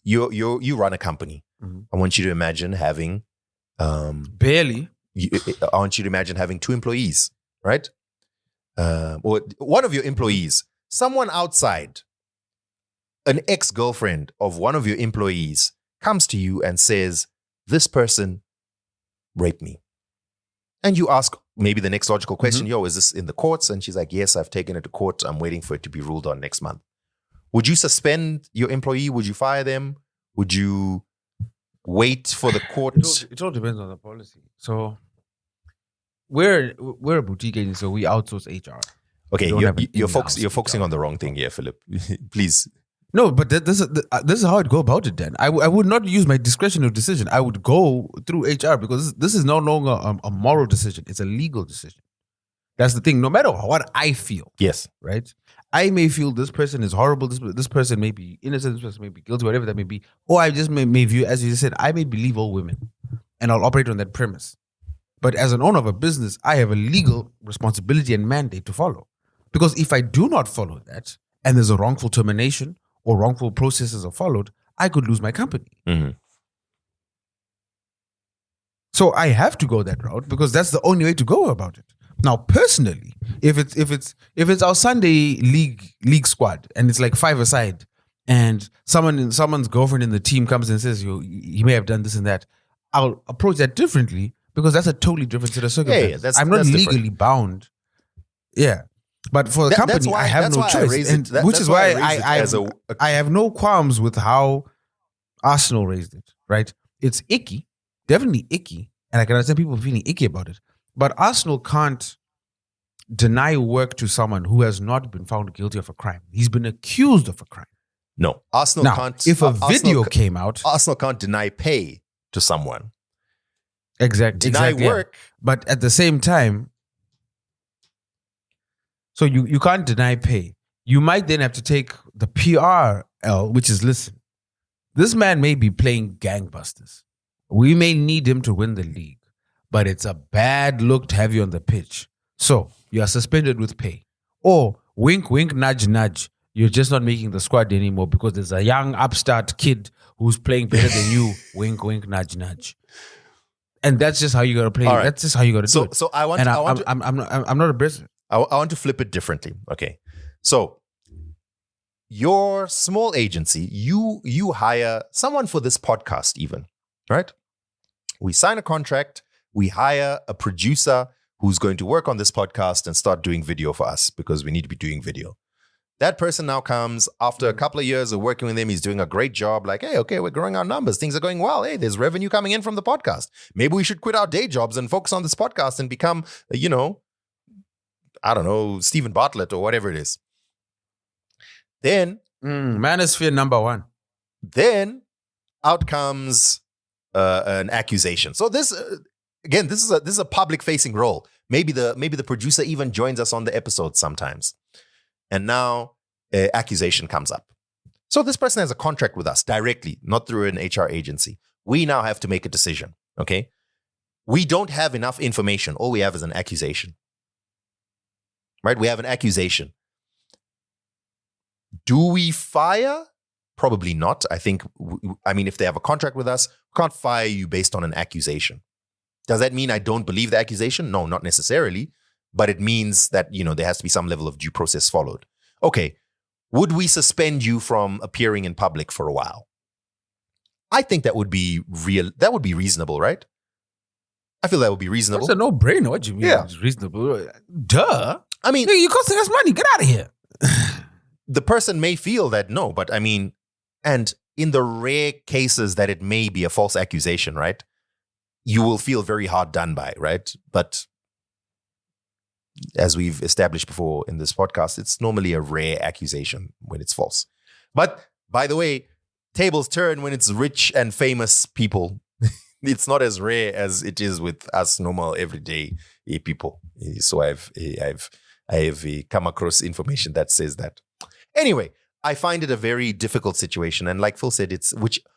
You run a company. Mm-hmm. I want you to imagine having barely. I want you to imagine having 2 employees, right? Or one of your employees, someone outside, an ex-girlfriend of one of your employees comes to you and says, this person raped me. And you ask maybe the next logical question, is this in the courts? And she's like, yes, I've taken it to court. I'm waiting for it to be ruled on next month. Would you suspend your employee? Would you fire them? Would you wait for the court? It all depends on the policy. So we're a boutique agency, so we outsource HR. Okay, you're focusing on the wrong thing here, Philip. Please. No, but this is how I'd go about it then. I would not use my discretionary decision. I would go through HR because this is no longer a moral decision. It's a legal decision. That's the thing. No matter what I feel. Yes. Right? I may feel this person is horrible. This person may be innocent. This person may be guilty, whatever that may be. Or I just may view, as you just said, I may believe all women. And I'll operate on that premise. But as an owner of a business, I have a legal responsibility and mandate to follow. Because if I do not follow that, and there's a wrongful termination, or wrongful processes are followed, I could lose my company. Mm-hmm. So I have to go that route because that's the only way to go about it. Now, personally, if it's our Sunday league squad and it's like 5 aside, and someone's girlfriend in the team comes and says he may have done this and that, I'll approach that differently because that's a totally different set of circumstances. Yeah, I'm not legally different. bound. Yeah. But for the company, I have no choice. Which is why I have no qualms with how Arsenal raised it, right? It's icky, definitely icky. And I can understand people feeling icky about it. But Arsenal can't deny work to someone who has not been found guilty of a crime. He's been accused of a crime. No, Arsenal can't. If a video came out, Arsenal can't deny pay to someone. Exactly. Deny work. Yeah. But at the same time, so you can't deny pay. You might then have to take the PRL, which is, listen, this man may be playing gangbusters. We may need him to win the league, but it's a bad look to have you on the pitch. So you are suspended with pay. Or wink, wink, nudge, nudge. You're just not making the squad anymore because there's a young upstart kid who's playing better than you. Wink, wink, nudge, nudge. And that's just how you got to play. Right. That's just how you got to do it. So I'm not abrasive. I want to flip it differently. Okay. So your small agency, you hire someone for this podcast even, right? We sign a contract. We hire a producer who's going to work on this podcast and start doing video for us because we need to be doing video. That person now comes after a couple of years of working with him. He's doing a great job. Like, hey, okay, we're growing our numbers. Things are going well. Hey, there's revenue coming in from the podcast. Maybe we should quit our day jobs and focus on this podcast and become, I don't know, Stephen Bartlett or whatever it is. Then Manosphere number 1. Then out comes an accusation. So this again, this is a public facing role. Maybe the producer even joins us on the episode sometimes. And now accusation comes up. So this person has a contract with us directly, not through an HR agency. We now have to make a decision. Okay, we don't have enough information. All we have is an accusation. Right? We have an accusation. Do we fire? Probably not. I think, if they have a contract with us, we can't fire you based on an accusation. Does that mean I don't believe the accusation? No, not necessarily. But it means that, there has to be some level of due process followed. Okay. Would we suspend you from appearing in public for a while? I think that would be real. That would be reasonable, right? I feel that would be reasonable. It's a no-brainer. What do you mean? Yeah. It's reasonable. Duh. Nigga, you're costing us money. Get out of here. The person may feel that no, but and in the rare cases that it may be a false accusation, right? you will feel very hard done by, right? But as we've established before in this podcast, it's normally a rare accusation when it's false. But by the way, tables turn when it's rich and famous people. It's not as rare as it is with us normal everyday people. So I've come across information that says that. Anyway, I find it a very difficult situation, and like Phil said,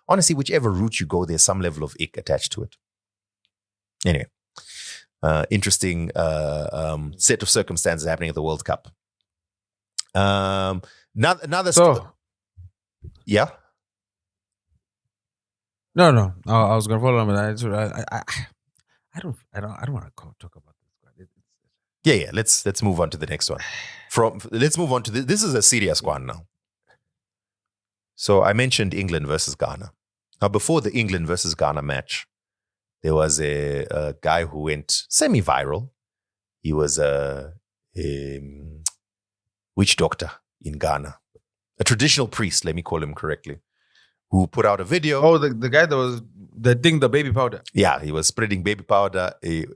honestly, whichever route you go, there's some level of ick attached to it. Anyway, interesting set of circumstances happening at the World Cup. Yeah. No. I was gonna follow on with that. I don't want to talk about this. Yeah. Let's move on to the next one. Let's move on to this is a serious one now. So I mentioned England versus Ghana. Now, before the England versus Ghana match, there was a guy who went semi-viral. He was a witch doctor in Ghana, a traditional priest. Let me call him correctly. Who put out a video. Oh, the guy that was the baby powder. Yeah, he was spreading baby powder,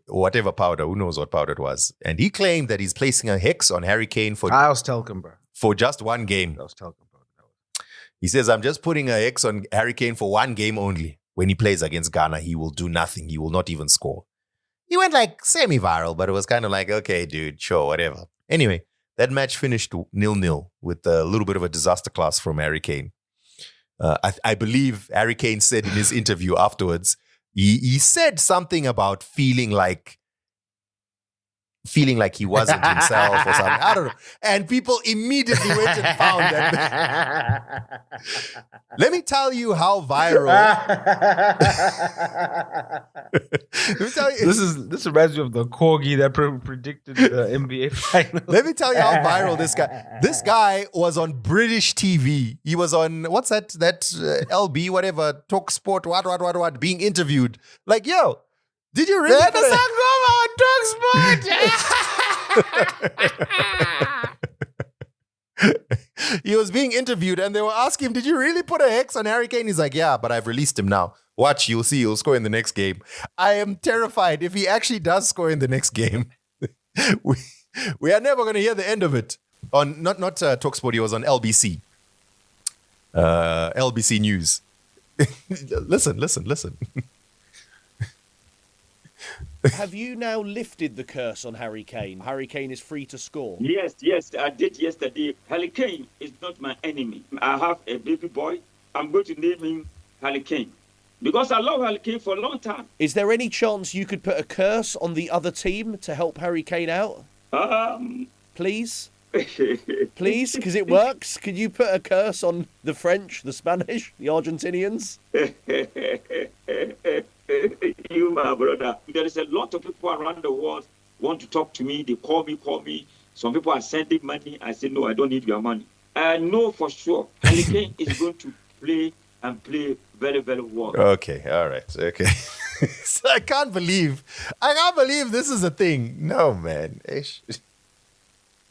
whatever powder, who knows what powder it was. And he claimed that he's placing a hex on Harry Kane for talcum, bro. For just one game. That was talcum, bro. He says, I'm just putting a hex on Harry Kane for one game only. When he plays against Ghana, he will do nothing. He will not even score. He went like semi-viral, but it was kind of like, okay, dude, sure, whatever. Anyway, that match finished 0-0 with a little bit of a disaster class from Harry Kane. I believe Harry Kane said in his interview afterwards, he said something about feeling like he wasn't himself or something. I don't know. And people immediately went and found that. Let me tell you how viral. Let me tell you. This reminds me of the corgi that predicted the NBA final. Let me tell you how viral this guy was on British TV. He was on, what's that LB, whatever, Talk Sport, what, being interviewed. Like, yo, did you really? He was being interviewed and they were asking him, did you really put a hex on Harry Kane? He's like, yeah, but I've released him now. Watch, you'll see, he'll score in the next game. I am terrified if he actually does score in the next game. we are never going to hear the end of it. On not TalkSport, he was on LBC. LBC News. Listen. Have you now lifted the curse on Harry Kane? Harry Kane is free to score. Yes, I did yesterday. Harry Kane is not my enemy. I have a baby boy. I'm going to name him Harry Kane because I love Harry Kane for a long time. Is there any chance you could put a curse on the other team to help Harry Kane out? Please? Please, because it works. Could you put a curse on the French, the Spanish, the Argentinians? You, my brother. There is a lot of people around the world want to talk to me. They call me. Some people are sending money. I say, no, I don't need your money. I know for sure Harry Kane is going to play very, very well. Okay, all right, okay. So I can't believe this is a thing. No, man.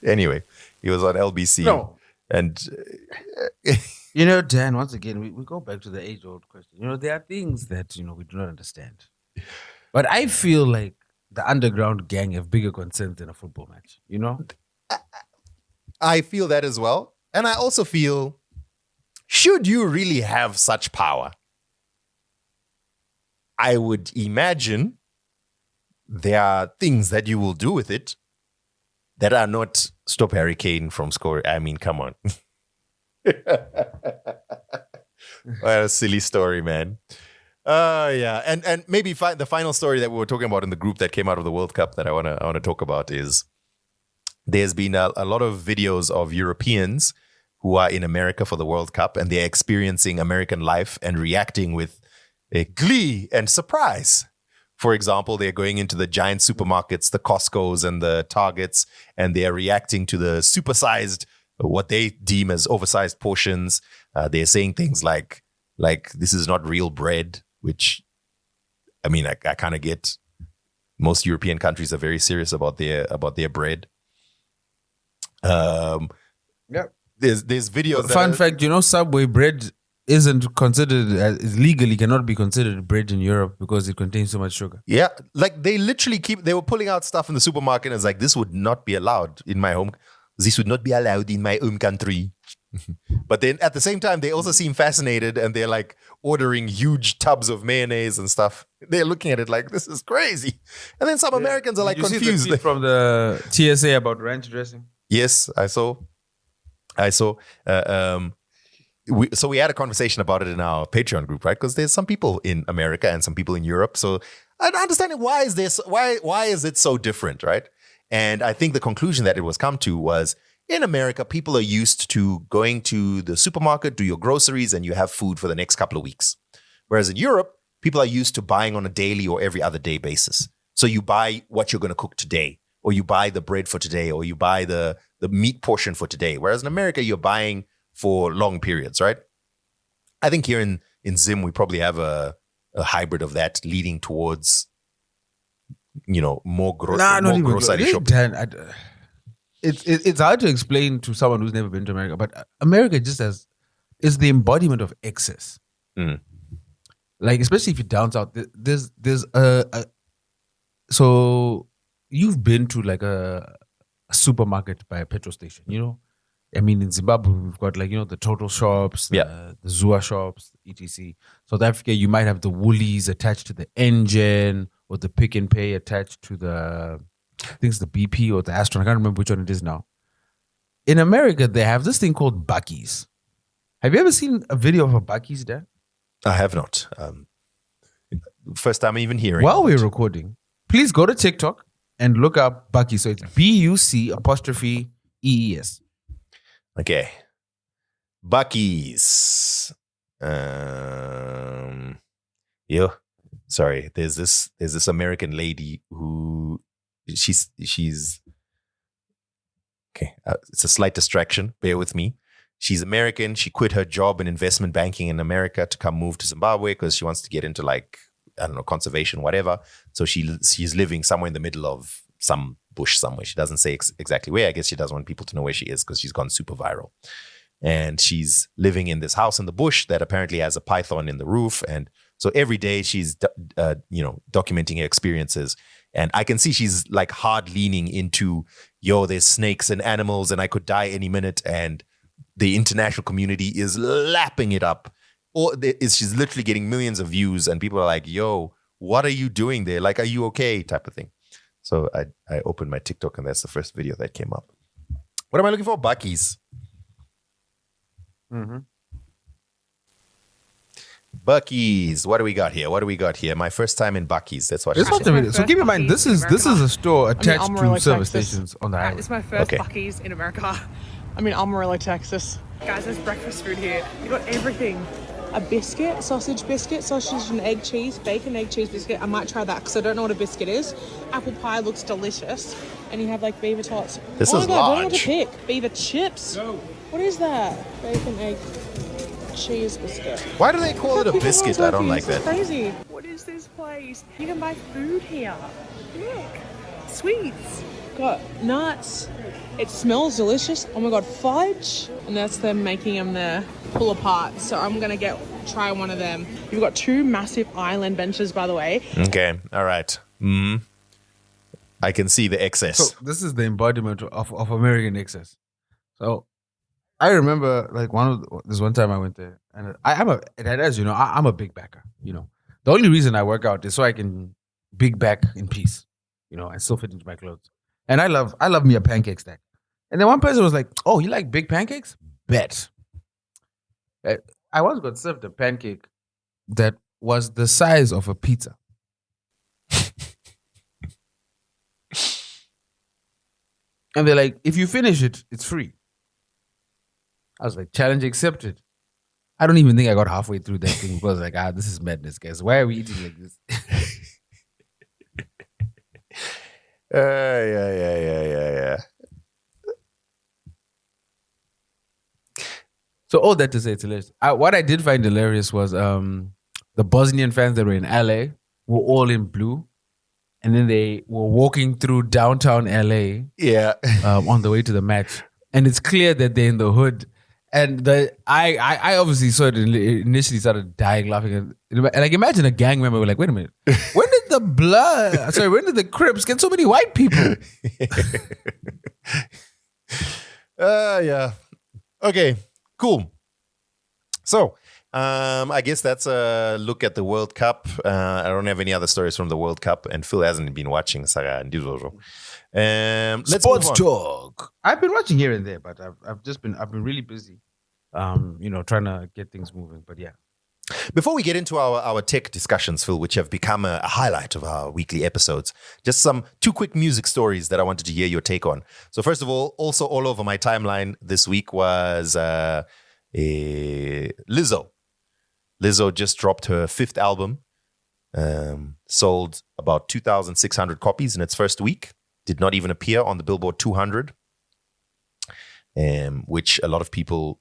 Anyway, he was on LBC. No. And Dan, once again, we go back to the age-old question. There are things that, we do not understand. But I feel like the underground gang have bigger concerns than a football match, I feel that as well. And I also feel, should you really have such power, I would imagine there are things that you will do with it that are not stop Harry Kane from scoring. I mean, come on. What a silly story, man. Yeah. And maybe the final story that we were talking about in the group that came out of the World Cup that I want to talk about is there's been a lot of videos of Europeans who are in America for the World Cup and they're experiencing American life and reacting with a glee and surprise. For example, they're going into the giant supermarkets, the Costco's and the Targets, and they're reacting to the supersized, what they deem as oversized portions. They're saying things like this is not real bread, which, I mean, I kind of get. Most European countries are very serious about their bread. Yeah. There's videos. Fun fact, Subway bread isn't considered is legally cannot be considered bread in Europe because it contains so much sugar. Yeah, like they literally they were pulling out stuff in the supermarket and it's like, this would not be allowed in my home. This would not be allowed in my home country. But then at the same time, they also seem fascinated and they're like ordering huge tubs of mayonnaise and stuff. They're looking at it like, this is crazy. And then some Americans are like Did you confused. see the tweet from the TSA about ranch dressing? Yes, I saw. So we had a conversation about it in our Patreon group, right? Because there's some people in America and some people in Europe. So I'm understanding why is this? Why is it so different, right? And I think the conclusion that it was come to was in America, people are used to going to the supermarket, do your groceries, and you have food for the next couple of weeks. Whereas in Europe, people are used to buying on a daily or every other day basis. So you buy what you're going to cook today, or you buy the bread for today, or you buy the meat portion for today. Whereas in America, you're buying for long periods, right? I think here in Zim, we probably have a hybrid of that leading towards, more grocery shopping. Dan, it's hard to explain to someone who's never been to America, but America just is the embodiment of excess. Mm. Like, especially if you're down south, there's so you've been to like a supermarket by a petrol station, I mean, in Zimbabwe, we've got like, the Total shops, the Zua shops, etc. South Africa, you might have the Woolies attached to the engine or the Pick and Pay attached to the, I think it's the BP or the Astron. I can't remember which one it is now. In America, they have this thing called Buc-ee's. Have you ever seen a video of a Buc-ee's, Dan? I have not. First time even hearing. While we're recording, please go to TikTok and look up Buc-ee's. So it's BUC''EES. Okay. Buc-ee's. Sorry. There's this American lady who she's okay. It's a slight distraction. Bear with me. She's American. She quit her job in investment banking in America to come move to Zimbabwe because she wants to get into conservation, whatever. So she's living somewhere in the middle of some bush somewhere. She doesn't say exactly where. I guess she doesn't want people to know where she is because she's gone super viral. And she's living in this house in the bush that apparently has a python in the roof. And so every day she's, documenting her experiences. And I can see she's like hard leaning into, there's snakes and animals and I could die any minute. And the international community is lapping it up. Or she's literally getting millions of views and people are like, what are you doing there? Like, are you okay? Type of thing. So I opened my TikTok and that's the first video that came up. What am I looking for? Buc-ee's. Mm-hmm. Buc-ee's. What do we got here? My first time in Buc-ee's. That's what. So keep in mind, this is a store attached to Amarillo, service Texas. stations on the highway. It's my first Buc-ee's in America. I'm in Amarillo, Texas. Guys, there's breakfast food here. You got everything. A biscuit, sausage and egg cheese, bacon, egg cheese biscuit. I might try that because I don't know what a biscuit is. Apple pie looks delicious. And you have like beaver tots. This is large. I don't know what to pick. Beaver chips. No. What is that? Bacon, egg, cheese biscuit. Why do they call it a biscuit? I don't like that. Crazy. What is this place? You can buy food here. Look. Sweets. Got nuts. It smells delicious. Oh my god, fudge. And that's them making them there. Pull apart. So I'm going to try one of them. You've got two massive island benches, by the way. Okay. All right. I can see the excess. So this is the embodiment of American excess. So I remember like this one time I went there and I'm a big backer, The only reason I work out is so I can big back in peace, and still fit into my clothes. And I love me a pancake stack. And then one person was like, "Oh, you like big pancakes? Bet." I once got served a pancake that was the size of a pizza. And they're like, if you finish it, it's free. I was like, challenge accepted. I don't even think I got halfway through that thing because like, this is madness, guys. Why are we eating like this? Yeah. So all that to say, it's hilarious. What I did find hilarious was the Bosnian fans that were in LA were all in blue. And then they were walking through downtown LA on the way to the match. And it's clear that they're in the hood. And I obviously saw it and initially started dying laughing. And like, imagine a gang member like, wait a minute, when did the Crips get so many white people? Yeah. Okay, cool. So, I guess that's a look at the World Cup. I don't have any other stories from the World Cup, and Phil hasn't been watching. Let's Sports move on. talk. I've been watching here and there, but I've been really busy, trying to get things moving. But yeah. Before we get into our tech discussions, Phil, which have become a highlight of our weekly episodes, just two quick music stories that I wanted to hear your take on. So first of all, also all over my timeline this week was Lizzo. Lizzo just dropped her 5th album, sold about 2,600 copies in its first week, did not even appear on the Billboard 200, which a lot of people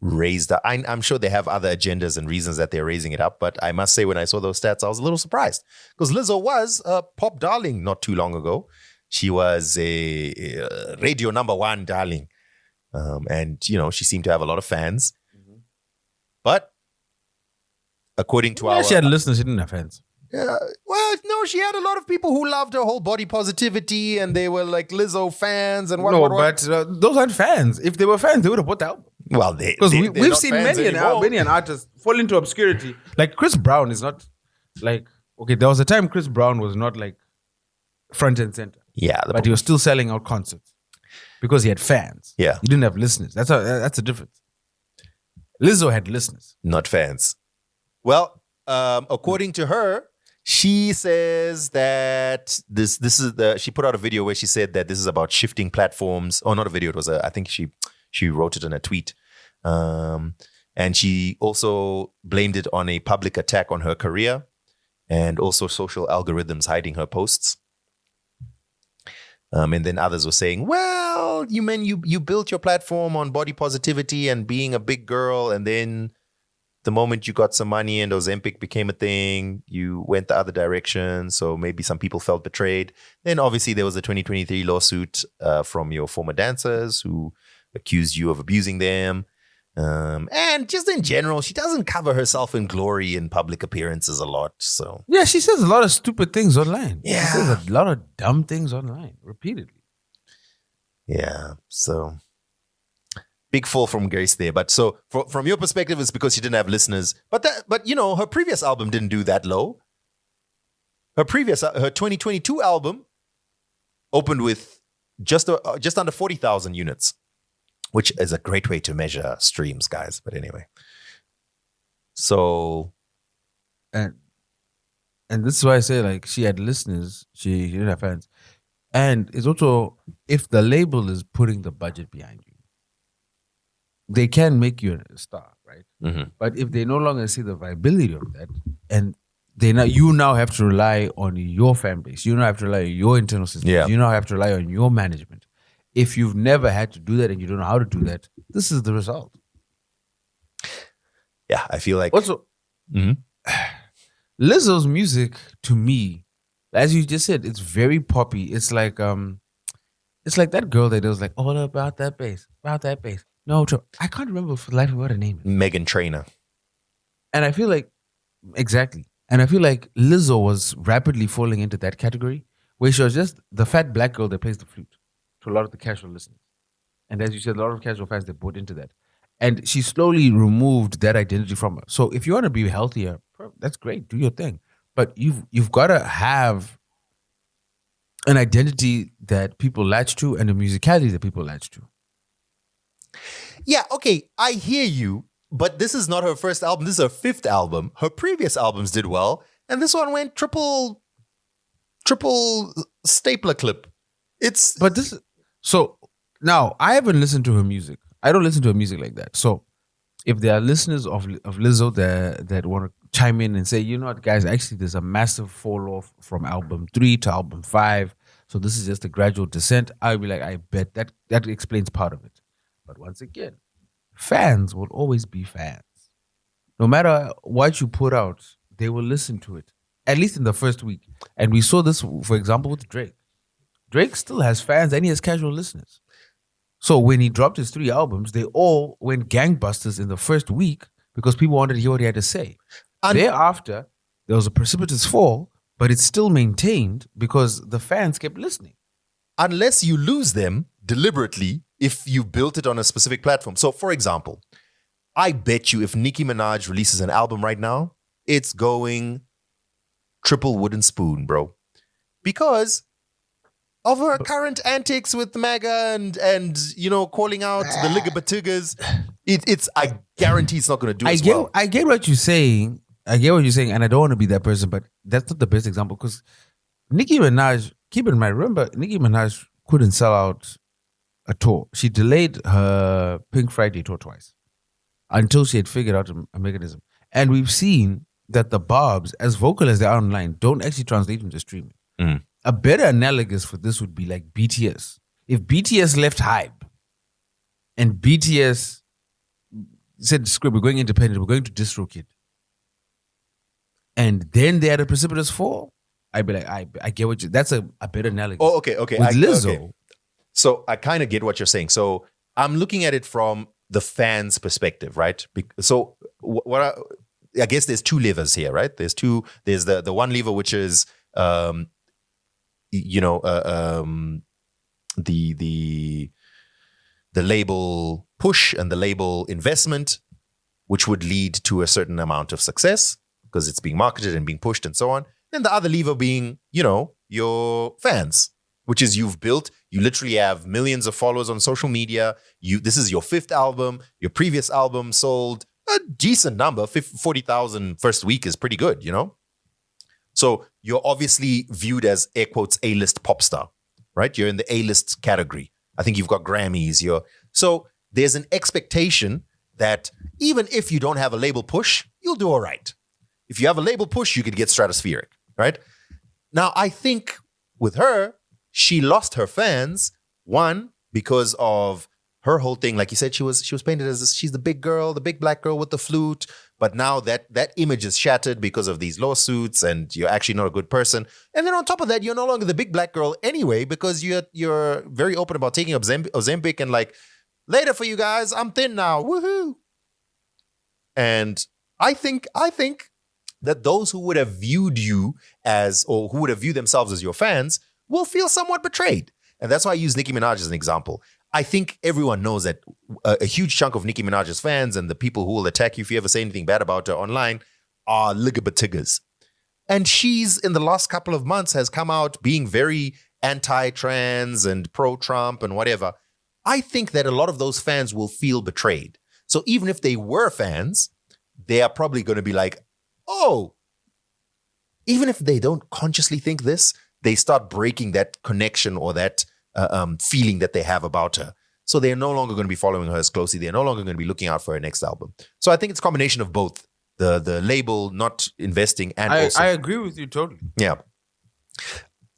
raised up. I'm sure they have other agendas and reasons that they're raising it up, but I must say when I saw those stats, I was a little surprised because Lizzo was a pop darling not too long ago. She was a radio #1 darling, and she seemed to have a lot of fans. Mm-hmm. But according to she had listeners, she didn't have fans. Yeah, well, no, she had a lot of people who loved her whole body positivity, and they were like Lizzo fans and what. But those aren't fans. If they were fans, they would have bought the album. Well, because we've seen many an artist fall into obscurity. Like Chris Brown is not like, okay, there was a time Chris Brown was not like front and center. Yeah, but he was still selling out concerts because he had fans. Yeah, he didn't have listeners. That's a difference. Lizzo had listeners, not fans. Well, according to her, she says that this is she put out a video where she said that this is about shifting platforms. Oh, not a video. It was I think she wrote it in a tweet. And she also blamed it on a public attack on her career and also social algorithms hiding her posts. And then others were saying, well, you built your platform on body positivity and being a big girl, and then the moment you got some money and Ozempic became a thing, you went the other direction. So maybe some people felt betrayed. Then obviously there was a 2023 lawsuit from your former dancers who accused you of abusing them. And just in general, she doesn't cover herself in glory in public appearances a lot. So yeah, she says a lot of stupid things online. Yeah. She says a lot of dumb things online repeatedly. Yeah. So big fall from grace there. But so from your perspective, it's because she didn't have listeners. But her previous album didn't do that low. Her 2022 album opened with just under 40,000 units, which is a great way to measure streams, guys. But anyway, so and this is why I say like she had listeners, she didn't have fans, and it's also if the label is putting the budget behind you, they can make you a star, right? Mm-hmm. But if they no longer see the viability of that, and you now have to rely on your fan base, you now have to rely on your internal systems, you now have to rely on your management. If you've never had to do that and you don't know how to do that, this is the result. Yeah, I feel like also Lizzo's music to me, as you just said, it's very poppy. It's like that girl that was like all about that bass. No, I can't remember for the life of what her name is. Meghan Trainor. And I feel like exactly. And I feel like Lizzo was rapidly falling into that category where she was just the fat black girl that plays the flute to a lot of the casual listeners. And as you said, a lot of casual fans, they bought into that. And she slowly removed that identity from her. So if you want to be healthier, that's great. Do your thing. But you've got to have an identity that people latch to and a musicality that people latch to. Yeah, okay, I hear you. But this is not her first album. This is her 5th album. Her previous albums did well. And this one went triple stapler clip. So now I haven't listened to her music. I don't listen to her music like that. So if there are listeners of Lizzo that want to chime in and say, you know what, guys, actually there's a massive fall off from album 3 to album 5. So this is just a gradual descent. I'll be like, I bet that explains part of it. But once again, fans will always be fans. No matter what you put out, they will listen to it, at least in the first week. And we saw this, for example, with Drake. Drake still has fans and he has casual listeners. So when he dropped his 3 albums, they all went gangbusters in the first week because people wanted to hear what he had to say. Thereafter, there was a precipitous fall, but it's still maintained because the fans kept listening. Unless you lose them deliberately if you built it on a specific platform. So, for example, I bet you if Nicki Minaj releases an album right now, it's going triple wooden spoon, bro. Because of her current antics with MAGA and calling out the Ligabatugas, I guarantee it's not going to do as well. I get what you're saying. And I don't want to be that person, but that's not the best example because Nicki Minaj, keep in mind, remember, Nicki Minaj couldn't sell out a tour. She delayed her Pink Friday tour twice until she had figured out a mechanism. And we've seen that the barbs, as vocal as they are online, don't actually translate into streaming. A better analogous for this would be like BTS. If BTS left Hype and BTS said, "Script, we're going independent, we're going to DistroKid," and then they had a precipitous fall, I'd be like, I get what you. That's a better analogy. Oh, okay. With Lizzo. Okay. So I kind of get what you're saying. So I'm looking at it from the fans' perspective, right? So I guess there's 2 levers here, right? There's the one lever which is the label push and the label investment, which would lead to a certain amount of success because it's being marketed and being pushed and so on. And the other lever being, your fans, which is you literally have millions of followers on social media. This is your 5th album. Your previous album sold a decent number, 40,000 first week is pretty good, So you're obviously viewed as, air quotes, A-list pop star, right? You're in the A-list category. I think you've got Grammys. So there's an expectation that even if you don't have a label push, you'll do all right. If you have a label push, you could get stratospheric, right? Now, I think with her, she lost her fans, one, because of her whole thing. Like you said, she was painted as she's the big girl, the big black girl with the flute. But now that image is shattered because of these lawsuits, and you're actually not a good person. And then on top of that, you're no longer the big black girl anyway, because you're very open about taking Ozempic and like, later for you guys, I'm thin now, woohoo. And I think that those who would have viewed you as, or who would have viewed themselves as your fans, will feel somewhat betrayed. And that's why I use Nicki Minaj as an example. I think everyone knows that a huge chunk of Nicki Minaj's fans and the people who will attack you if you ever say anything bad about her online are ligabatigas. And she's, in the last couple of months, has come out being very anti-trans and pro-Trump and whatever. I think that a lot of those fans will feel betrayed. So even if they were fans, they are probably going to be like, oh, even if they don't consciously think this, they start breaking that connection or that feeling that they have about her. So they're no longer going to be following her as closely. They're no longer going to be looking out for her next album. So I think it's a combination of both. The label not investing and also... I agree with you totally. Yeah.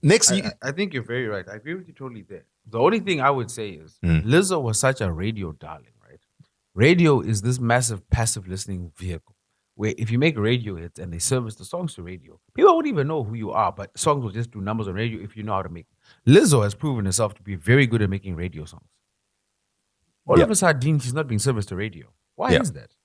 Next... I think you're very right. I agree with you totally there. The only thing I would say is Lizzo was such a radio darling, right? Radio is this massive passive listening vehicle where if you make radio hits and they service the songs to radio, people won't even know who you are, but songs will just do numbers on radio if you know how to make them. Lizzo has proven herself to be very good at making radio songs. All of a sudden, she's not being serviced to radio. Why is that?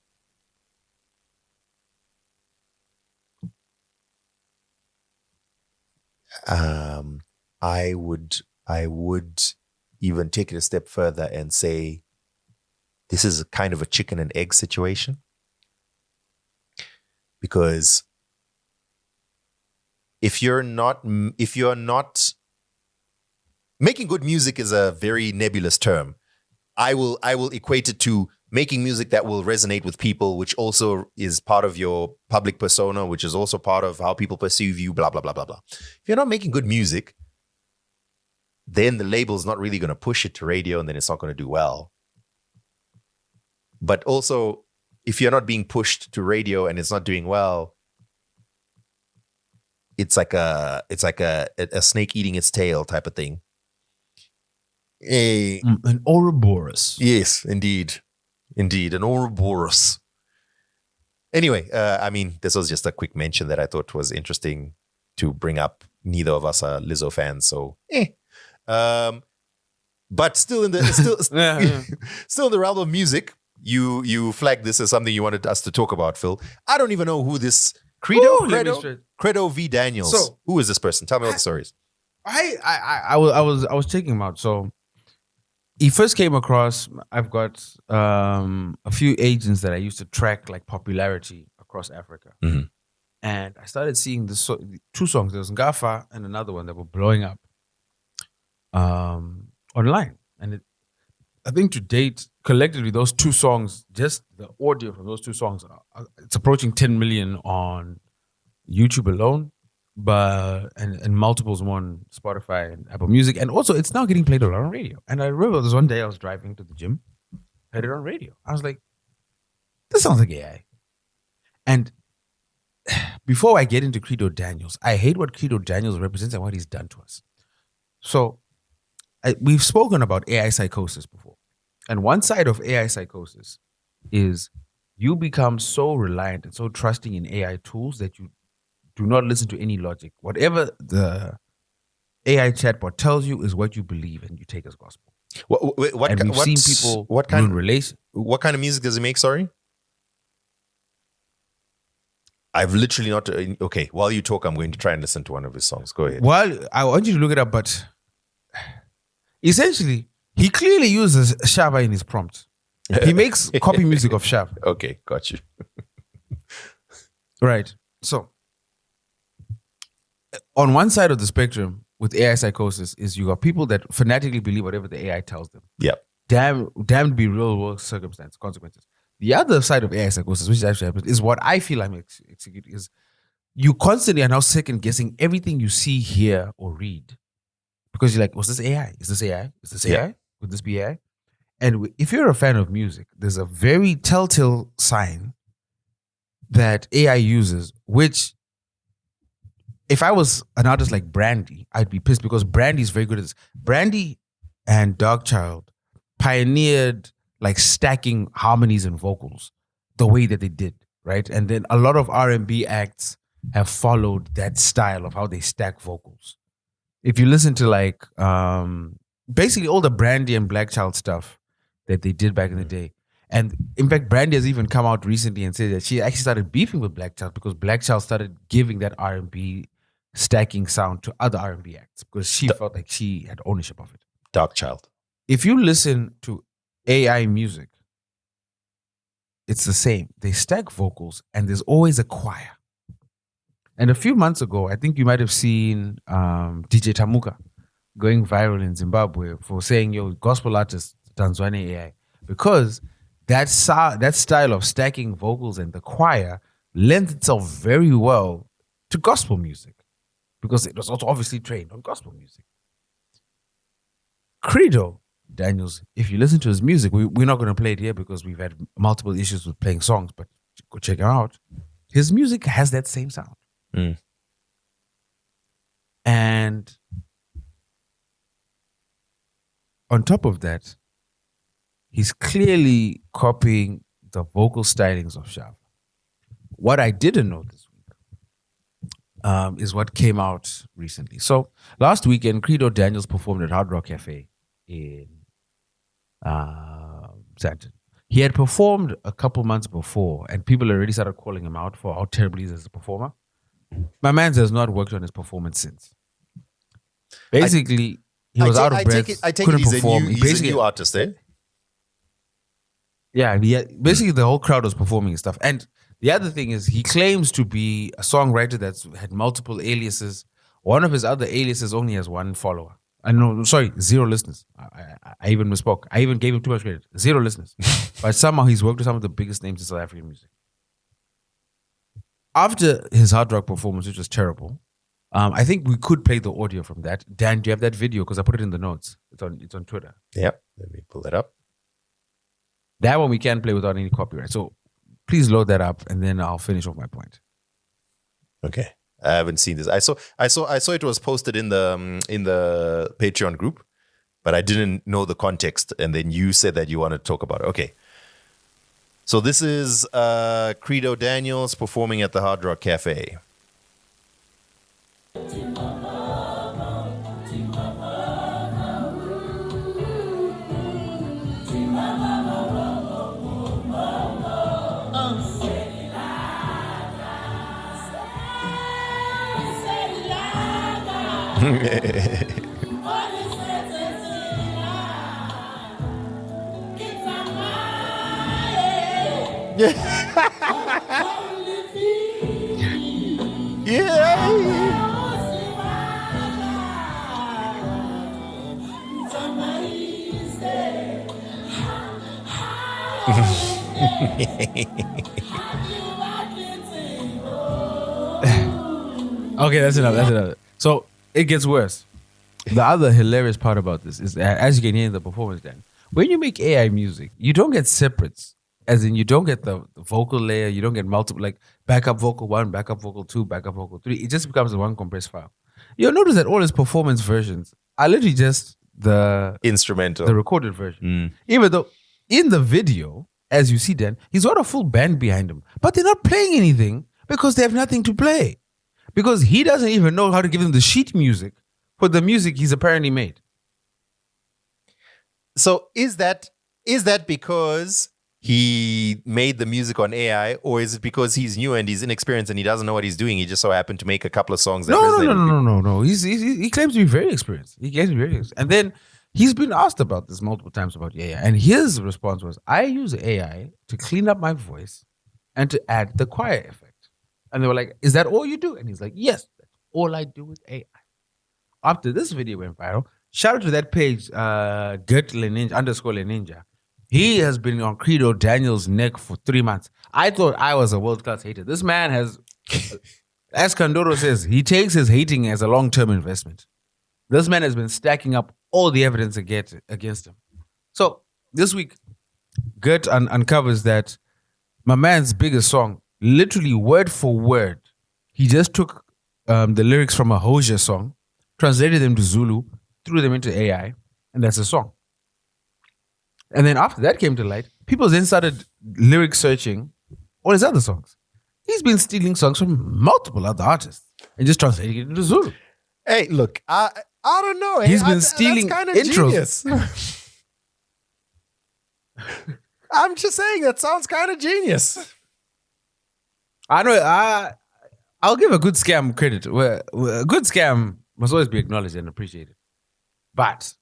I would even take it a step further and say this is a kind of a chicken and egg situation. Because if you're not making good music is a very nebulous term. I will equate it to making music that will resonate with people, which also is part of your public persona, which is also part of how people perceive you, blah, blah, blah, blah, blah. If you're not making good music, then the label's not really going to push it to radio, and then it's not going to do well. But also, if you're not being pushed to radio and it's not doing well, it's like a snake eating its tail type of thing. An Ouroboros. Yes, indeed, an Ouroboros. Anyway, this was just a quick mention that I thought was interesting to bring up. Neither of us are Lizzo fans, so But still in the still in the realm of music, you flagged this as something you wanted us to talk about, Phil. I don't even know who this Credo V Daniels. So, who is this person? Tell me all the stories. I was checking him out. So he first came across. I've got a few agents that I used to track like popularity across Africa, and I started seeing two songs. There was Ngafa and another one that were blowing up online, and I think to date, collectively, those two songs, just the audio from those two songs, it's approaching 10 million on YouTube alone, and multiples more on Spotify and Apple Music, and also it's now getting played a lot on radio. And I remember this one day I was driving to the gym, heard it on radio. I was like, this sounds like AI. And before I get into Credo Daniels, I hate what Credo Daniels represents and what he's done to us. So we've spoken about AI psychosis before. And one side of AI psychosis is you become so reliant and so trusting in AI tools that you do not listen to any logic. Whatever the AI chatbot tells you is what you believe and you take as gospel. What kind of music does he make? Sorry, I've literally not. Okay, while you talk, I'm going to try and listen to one of his songs. Go ahead. Well, I want you to look it up, but essentially, he clearly uses Shava in his prompt. He makes copy music of Shava. Okay, got you. Right. So, on one side of the spectrum with AI psychosis is you got people that fanatically believe whatever the AI tells them. Yeah. Damned be real world consequences. The other side of AI psychosis, which actually happens, is what I feel I'm executing, is you constantly are now second guessing everything you see, hear, or read. Because you're like, was this AI? Is this AI? Is this AI? Would this be AI? And if you're a fan of music, there's a very telltale sign that AI uses, which if I was an artist like Brandy, I'd be pissed because Brandy is very good at this. Brandy and Darkchild pioneered like stacking harmonies and vocals the way that they did, right? And then a lot of R&B acts have followed that style of how they stack vocals. If you listen to like basically all the Brandy and Blackchild stuff that they did back in the day, and in fact, Brandy has even come out recently and said that she actually started beefing with Blackchild because Blackchild started giving that R&B stacking sound to other R&B acts because she felt like she had ownership of it. Darkchild. If you listen to AI music, it's the same. They stack vocals and there's always a choir. And a few months ago, I think you might have seen DJ Tamuka going viral in Zimbabwe for saying, yo, gospel artists, Tanzania AI. Because that style of stacking vocals and the choir lends itself very well to gospel music. Because it was also obviously trained on gospel music. Credo Daniels, if you listen to his music, we're not going to play it here because we've had multiple issues with playing songs, but go check it out. His music has that same sound. And on top of that, he's clearly copying the vocal stylings of Shava. What I didn't know this week is what came out recently. So last weekend, Credo Daniels performed at Hard Rock Cafe in Sandton. He had performed a couple months before, and people already started calling him out for how terrible he is as a performer. My man has not worked on his performance since. Basically, he was out of breath, couldn't perform. He's a new artist, eh? Yeah, basically the whole crowd was performing his stuff. And the other thing is he claims to be a songwriter that's had multiple aliases. One of his other aliases only has one follower. Zero listeners. I even misspoke. I even gave him too much credit. 0 listeners. But somehow he's worked with some of the biggest names in South African music. After his hard rock performance, which was terrible, I think we could play the audio from that. Dan, do you have that video? Because I put it in the notes. It's on Twitter. Yep. Let me pull that up. That one we can play without any copyright. So please load that up, and then I'll finish off my point. Okay. I haven't seen this. I saw it was posted in the Patreon group, but I didn't know the context. And then you said that you want to talk about it. Okay. So this is Credo Daniels performing at the Hard Rock Cafe. Yeah. Okay, that's enough. That's enough. So it gets worse. The other hilarious part about this is, as you can hear in the performance, Dan, when you make AI music, you don't get separates. As in, you don't get the vocal layer. You don't get multiple, like backup vocal 1, backup vocal 2, backup vocal 3. It just becomes a one compressed file. You'll notice that all his performance versions are literally just the Instrumental. the recorded version. Even though in the video, as you see, Dan, he's got a full band behind him, but they're not playing anything because they have nothing to play. Because he doesn't even know how to give them the sheet music for the music he's apparently made. So is that because he made the music on AI, or is it because he's new and he's inexperienced and he doesn't know what he's doing? He just so happened to make a couple of songs. That No. He claims to be very experienced. And then he's been asked about this multiple times about AI. And his response was, I use AI to clean up my voice and to add the choir effect. And they were like, is that all you do? And he's like, yes, that's all I do with AI. After this video went viral, shout out to that page, _Leninja. He has been on Credo Daniels' neck for 3 months. I thought I was a world-class hater. This man has, as Kandoro says, he takes his hating as a long-term investment. This man has been stacking up all the evidence against him. So this week, Gert uncovers that my man's biggest song, literally word for word, he just took the lyrics from a Hoja song, translated them to Zulu, threw them into AI, and that's a song. And then after that came to light, people then started lyric searching all his other songs. He's been stealing songs from multiple other artists and just translating it into Zulu. Hey, look, I don't know. He's been stealing that's kind of intros. genius. I'm just saying that sounds kind of genius. I know. I'll give a good scam credit. A good scam must always be acknowledged and appreciated. But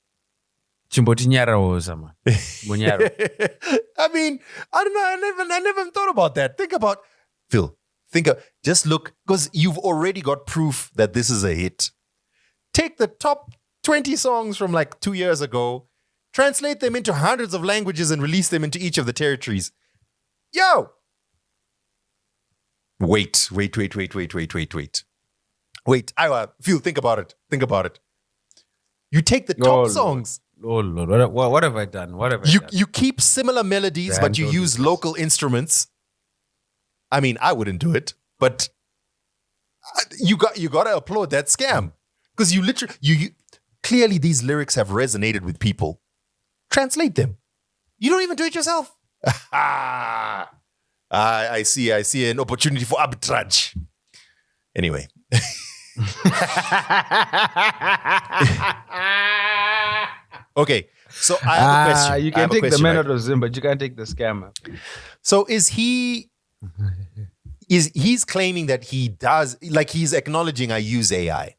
Chimboti Nyaro sama. Munyaro. I mean, I don't know. I never thought about that. Phil. Just look, because you've already got proof that this is a hit. Take the top 20 songs from like 2 years ago, translate them into hundreds of languages and release them into each of the territories. Yo! Wait. Wait, Phil, think about it. You take the top songs. Oh Lord, what have I done? You keep similar melodies, but you use local instruments. I mean, I wouldn't do it, but you got to applaud that scam, because you clearly these lyrics have resonated with people. Translate them. You don't even do it yourself. I see an opportunity for arbitrage. Anyway. Okay, so I have a question. You can take the man out of Zim, but you can't take the scammer. So he's claiming that he does, like, he's acknowledging I use AI.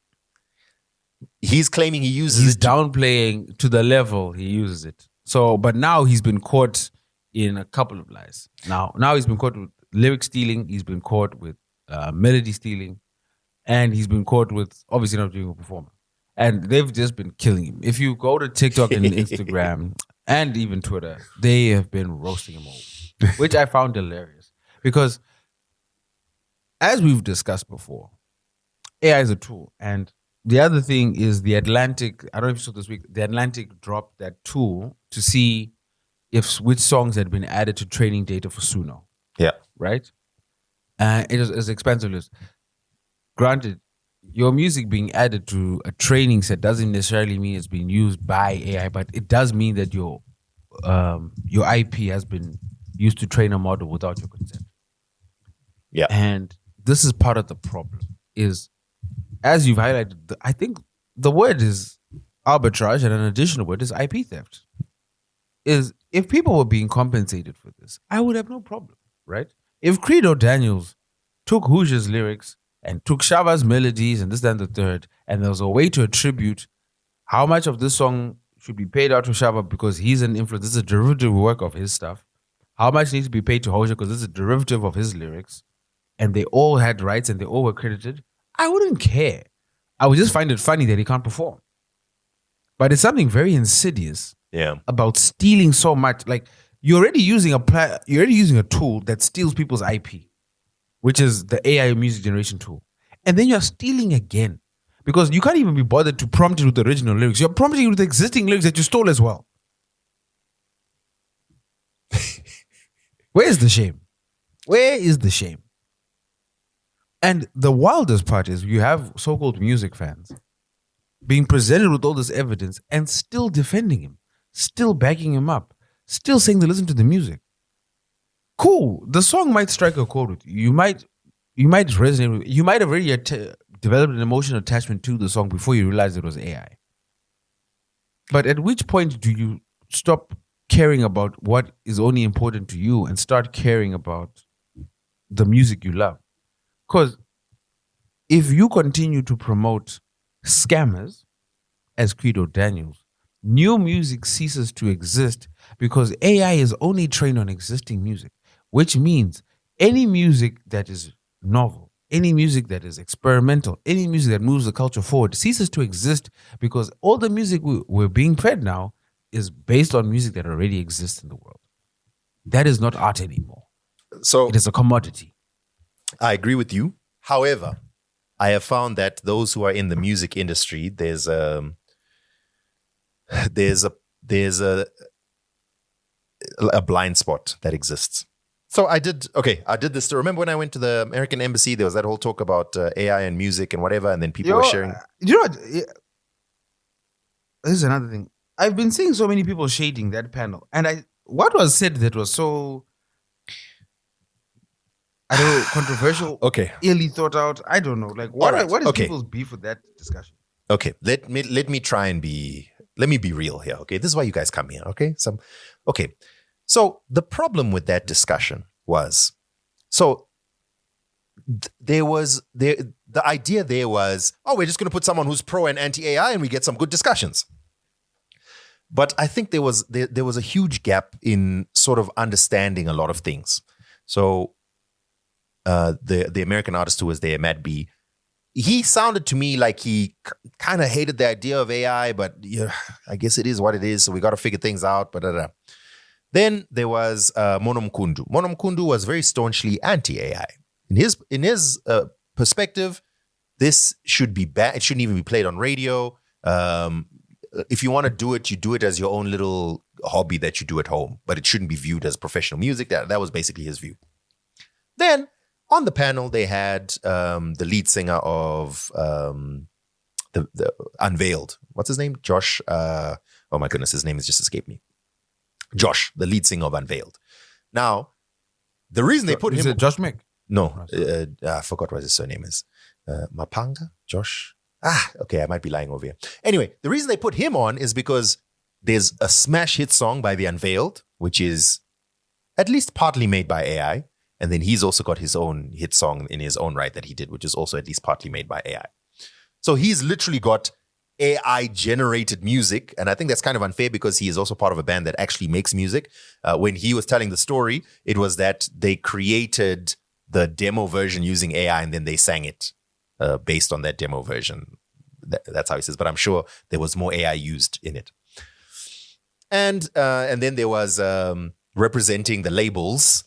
He's claiming he uses He's it downplaying to the level he uses it. So, but now he's been caught in a couple of lies. Now he's been caught with lyric stealing. He's been caught with melody stealing. And he's been caught with obviously not doing a performance. And they've just been killing him. If you go to TikTok and Instagram and even Twitter, they have been roasting him all, which I found hilarious. Because as we've discussed before, AI is a tool. And the other thing is the Atlantic, I don't know if you saw this week, the Atlantic dropped that tool to see which songs had been added to training data for Suno. Yeah. Right? It was expensive list. Granted, your music being added to a training set doesn't necessarily mean it's being used by AI, but it does mean that your IP has been used to train a model without your consent. Yeah. And this is part of the problem, is, as you've highlighted, I think the word is arbitrage, and an additional word is IP theft. Is if people were being compensated for this, I would have no problem, right? If Credo Daniels took Hoosia's lyrics, and took Shava's melodies and this, that, and the third, and there was a way to attribute how much of this song should be paid out to Shava because he's an influence. This is a derivative work of his stuff. How much needs to be paid to Hoja because this is a derivative of his lyrics, and they all had rights and they all were credited. I wouldn't care. I would just find it funny that he can't perform. But it's something very insidious about stealing so much. Like you're already using a tool that steals people's IP, which is the AI music generation tool, and then you're stealing again because you can't even be bothered to prompt it with the original lyrics. You're prompting it with the existing lyrics that you stole as well. Where's the shame? Where is the shame? And the wildest part is you have so-called music fans being presented with all this evidence and still defending him, still backing him up, still saying they listen to the music. Cool. The song might strike a chord with you. You might resonate with it. You might have already developed an emotional attachment to the song before you realized it was AI. But at which point do you stop caring about what is only important to you and start caring about the music you love? Because if you continue to promote scammers as Credo Daniels, new music ceases to exist because AI is only trained on existing music, which means any music that is novel, any music that is experimental, any music that moves the culture forward ceases to exist because all the music we're being fed now is based on music that already exists in the world. That is not art anymore. So it is a commodity. I agree with you. However, I have found that those who are in the music industry, there's a blind spot that exists. So I did this. Remember when I went to the American embassy, there was that whole talk about AI and music and whatever, and then people were sharing. You know what? This is another thing. I've been seeing so many people shading that panel, and what was said that was so, I don't know, controversial, illy thought out. I don't know. Like, what is people's beef with that discussion? Okay, let me try and let me be real here. Okay, this is why you guys come here. Okay, so the problem with that discussion was, the idea there was, we're just going to put someone who's pro and anti-AI and we get some good discussions. But I think there was a huge gap in sort of understanding a lot of things. So the American artist who was there, Matt B, he sounded to me like he kind of hated the idea of AI, but I guess it is what it is. So we got to figure things out. But then there was Mono Mkundu. Mono Mkundu was very staunchly anti-AI. In his perspective, this should be bad. It shouldn't even be played on radio. If you want to do it, you do it as your own little hobby that you do at home, but it shouldn't be viewed as professional music. That was basically his view. Then on the panel, they had the lead singer of the Unveiled. What's his name? Josh. Oh my goodness, his name has just escaped me. Josh, the lead singer of Unveiled. Now, the reason they put him... Is it Josh Mick? No, I forgot what his surname is. Mapanga? Josh? Okay, I might be lying over here. Anyway, the reason they put him on is because there's a smash hit song by The Unveiled, which is at least partly made by AI. And then he's also got his own hit song in his own right that he did, which is also at least partly made by AI. So he's literally got AI-generated music. And I think that's kind of unfair because he is also part of a band that actually makes music. When he was telling the story, it was that they created the demo version using AI and then they sang it based on that demo version. That's how he says. But I'm sure there was more AI used in it. And then there was representing the labels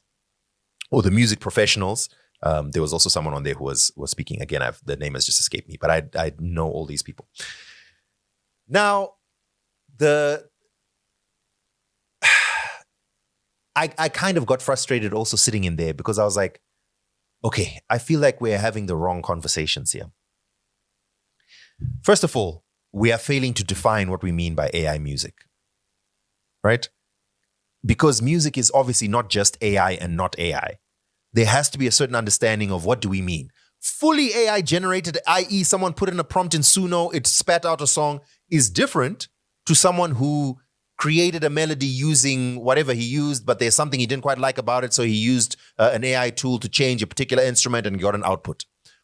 or the music professionals. There was also someone on there who was speaking. Again, the name has just escaped me, but I know all these people. Now, I kind of got frustrated also sitting in there because I was like, okay, I feel like we're having the wrong conversations here. First of all, we are failing to define what we mean by AI music, right? Because music is obviously not just AI and not AI. There has to be a certain understanding of what do we mean. Fully AI generated, i.e. someone put in a prompt in Suno, it spat out a song, is different to someone who created a melody using whatever he used, but there's something he didn't quite like about it, so he used an AI tool to change a particular instrument and got an output.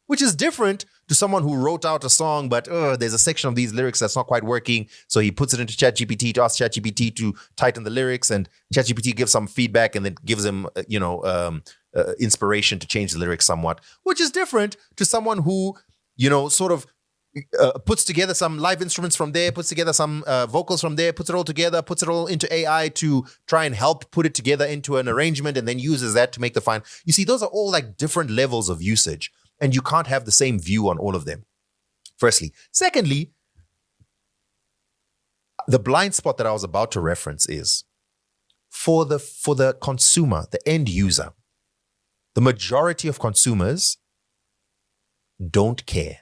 which is different to someone who wrote out a song, but there's a section of these lyrics that's not quite working. So he puts it into ChatGPT to ask ChatGPT to tighten the lyrics, and ChatGPT gives some feedback and then gives him, inspiration to change the lyrics somewhat, which is different to someone who, sort of puts together some live instruments from there, puts together some vocals from there, puts it all together, puts it all into AI to try and help put it together into an arrangement, and then uses that to make the final. You see, those are all like different levels of usage, and you can't have the same view on all of them. Firstly. Secondly, the blind spot that I was about to reference is for the consumer, the end user, the majority of consumers don't care.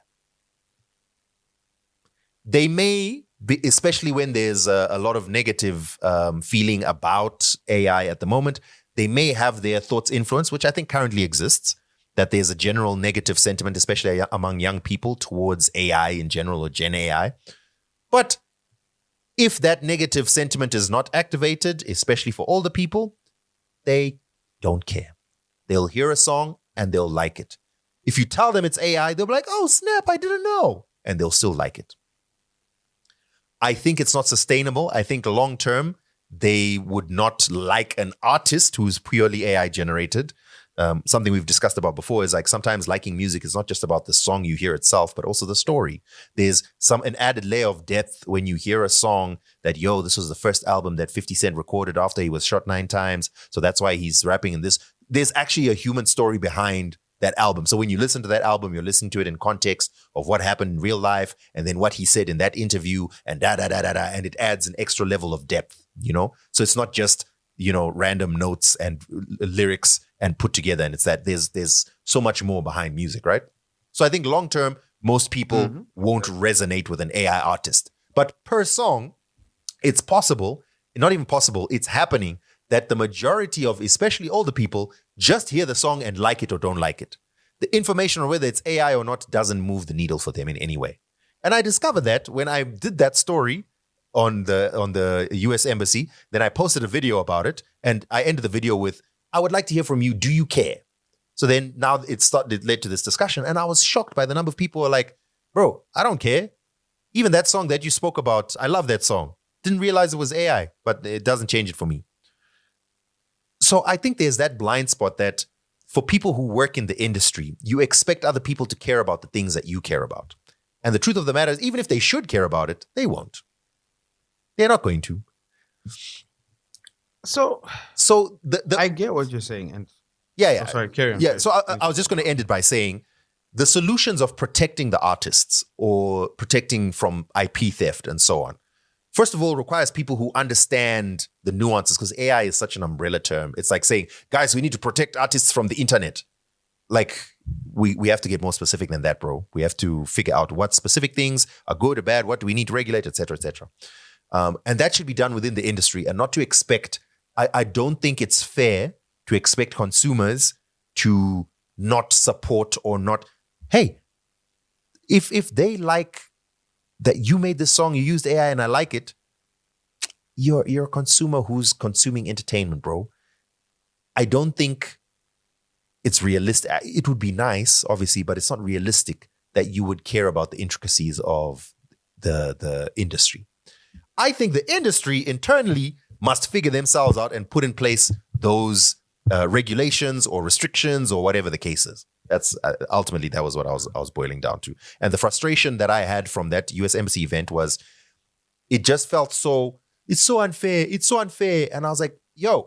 They may be, especially when there's a lot of negative feeling about AI at the moment, they may have their thoughts influenced, which I think currently exists, that there's a general negative sentiment, especially among young people, towards AI in general or Gen AI. But if that negative sentiment is not activated, especially for older people, they don't care. They'll hear a song and they'll like it. If you tell them it's AI, they'll be like, oh, snap, I didn't know. And they'll still like it. I think it's not sustainable. I think long term, they would not like an artist who's purely AI generated. Something we've discussed about before is like sometimes liking music is not just about the song you hear itself, but also the story. There's an added layer of depth when you hear a song that, this was the first album that 50 Cent recorded after he was shot 9 times. So that's why he's rapping in this. There's actually a human story behind that album. So when you listen to that album, you're listening to it in context of what happened in real life and then what he said in that interview and and it adds an extra level of depth, So it's not just, random notes and lyrics and put together. And it's that there's so much more behind music, right? So I think long term, most people won't resonate with an AI artist. But per song, it's possible, not even possible, it's happening that the majority of, especially older people, just hear the song and like it or don't like it. The information on whether it's AI or not doesn't move the needle for them in any way. And I discovered that when I did that story on the US Embassy, then I posted a video about it, and I ended the video with, I would like to hear from you, do you care? So then now it led to this discussion, and I was shocked by the number of people who are like, bro, I don't care. Even that song that you spoke about, I love that song. Didn't realize it was AI, but it doesn't change it for me. So I think there's that blind spot that for people who work in the industry, you expect other people to care about the things that you care about. And the truth of the matter is, even if they should care about it, they won't. They're not going to. So I get what you're saying. And yeah. Oh, sorry, carry on. Yeah, so I was just going to end it by saying the solutions of protecting the artists or protecting from IP theft and so on, first of all, requires people who understand the nuances, because AI is such an umbrella term. It's like saying, guys, we need to protect artists from the internet. Like, we have to get more specific than that, bro. We have to figure out what specific things are good or bad, what do we need to regulate, et cetera, et cetera. And that should be done within the industry and not to expect, I don't think it's fair to expect consumers to not support or not, hey, if they like that you made this song, you used AI and I like it, you're a consumer who's consuming entertainment, bro. I don't think it's realistic. It would be nice, obviously, but it's not realistic that you would care about the intricacies of the industry. I think the industry internally must figure themselves out and put in place those regulations or restrictions or whatever the case is. That's ultimately that was what I was boiling down to. And the frustration that I had from that US Embassy event was it just felt it's so unfair. It's so unfair. And I was like, yo,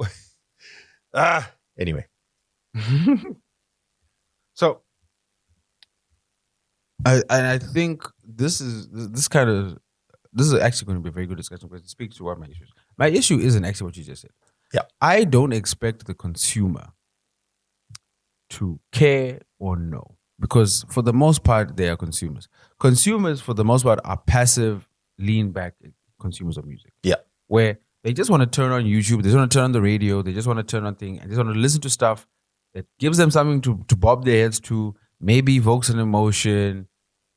anyway. So I think this is actually going to be a very good discussion because it speaks to what my issue is. My issue isn't actually what you just said. Yeah. I don't expect the consumer to care or know, because for the most part, they are consumers. Consumers, for the most part, are passive, lean back consumers of music. Yeah. Where they just want to turn on YouTube, they just want to turn on the radio, they just want to turn on things, and they just want to listen to stuff that gives them something to bob their heads to, maybe evokes an emotion,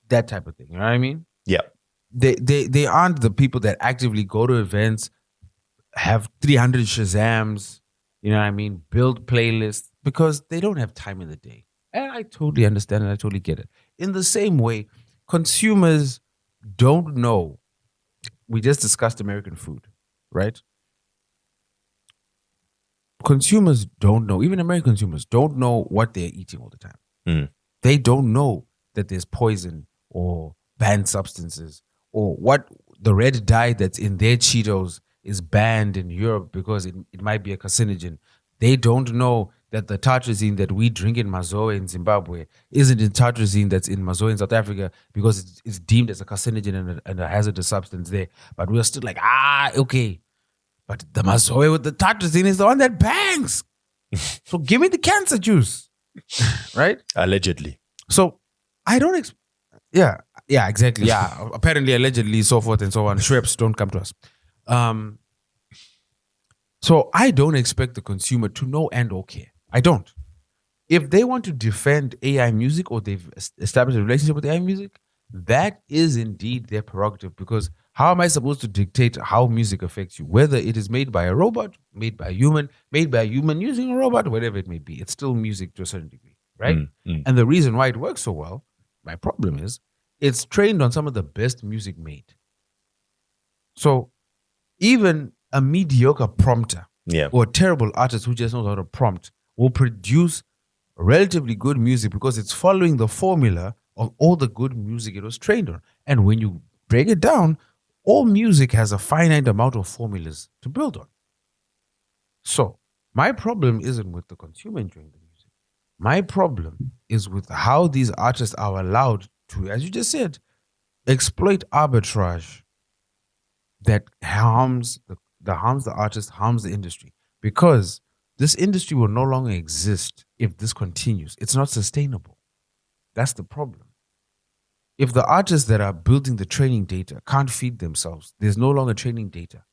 that type of thing. You know what I mean? Yeah. They aren't the people that actively go to events, have 300 Shazams, you know what I mean, build playlists, because they don't have time in the day. And I totally understand and I totally get it. In the same way, consumers don't know. We just discussed American food, right? Consumers don't know, even American consumers don't know what they're eating all the time. Mm. They don't know that there's poison or banned substances or what the red dye that's in their Cheetos is banned in Europe because it might be a carcinogen. They don't know that the tartrazine that we drink in Mazoe in Zimbabwe isn't in tartrazine that's in Mazoe in South Africa because it's deemed as a carcinogen and a hazardous substance there. But we're still like, okay. But the Mazoe with the tartrazine is the one that bangs. So give me the cancer juice. Right? Allegedly. So I don't yeah, exactly. Yeah. Apparently, allegedly, so forth and so on. Schweppes, don't come to us. So I don't expect the consumer to know and or care. I don't. If they want to defend AI music or they've established a relationship with AI music, that is indeed their prerogative, because how am I supposed to dictate how music affects you? Whether it is made by a robot, made by a human using a robot, whatever it may be, it's still music to a certain degree, right? And the reason why it works so well, my problem is, it's trained on some of the best music made. So even a mediocre prompter or a terrible artist who just knows how to prompt will produce relatively good music because it's following the formula of all the good music it was trained on. And when you break it down, all music has a finite amount of formulas to build on. So my problem isn't with the consumer enjoying the music. My problem is with how these artists are allowed to, as you just said, exploit arbitrage that harms the artist, harms the industry. Because this industry will no longer exist if this continues. It's not sustainable. That's the problem. If the artists that are building the training data can't feed themselves, there's no longer training data.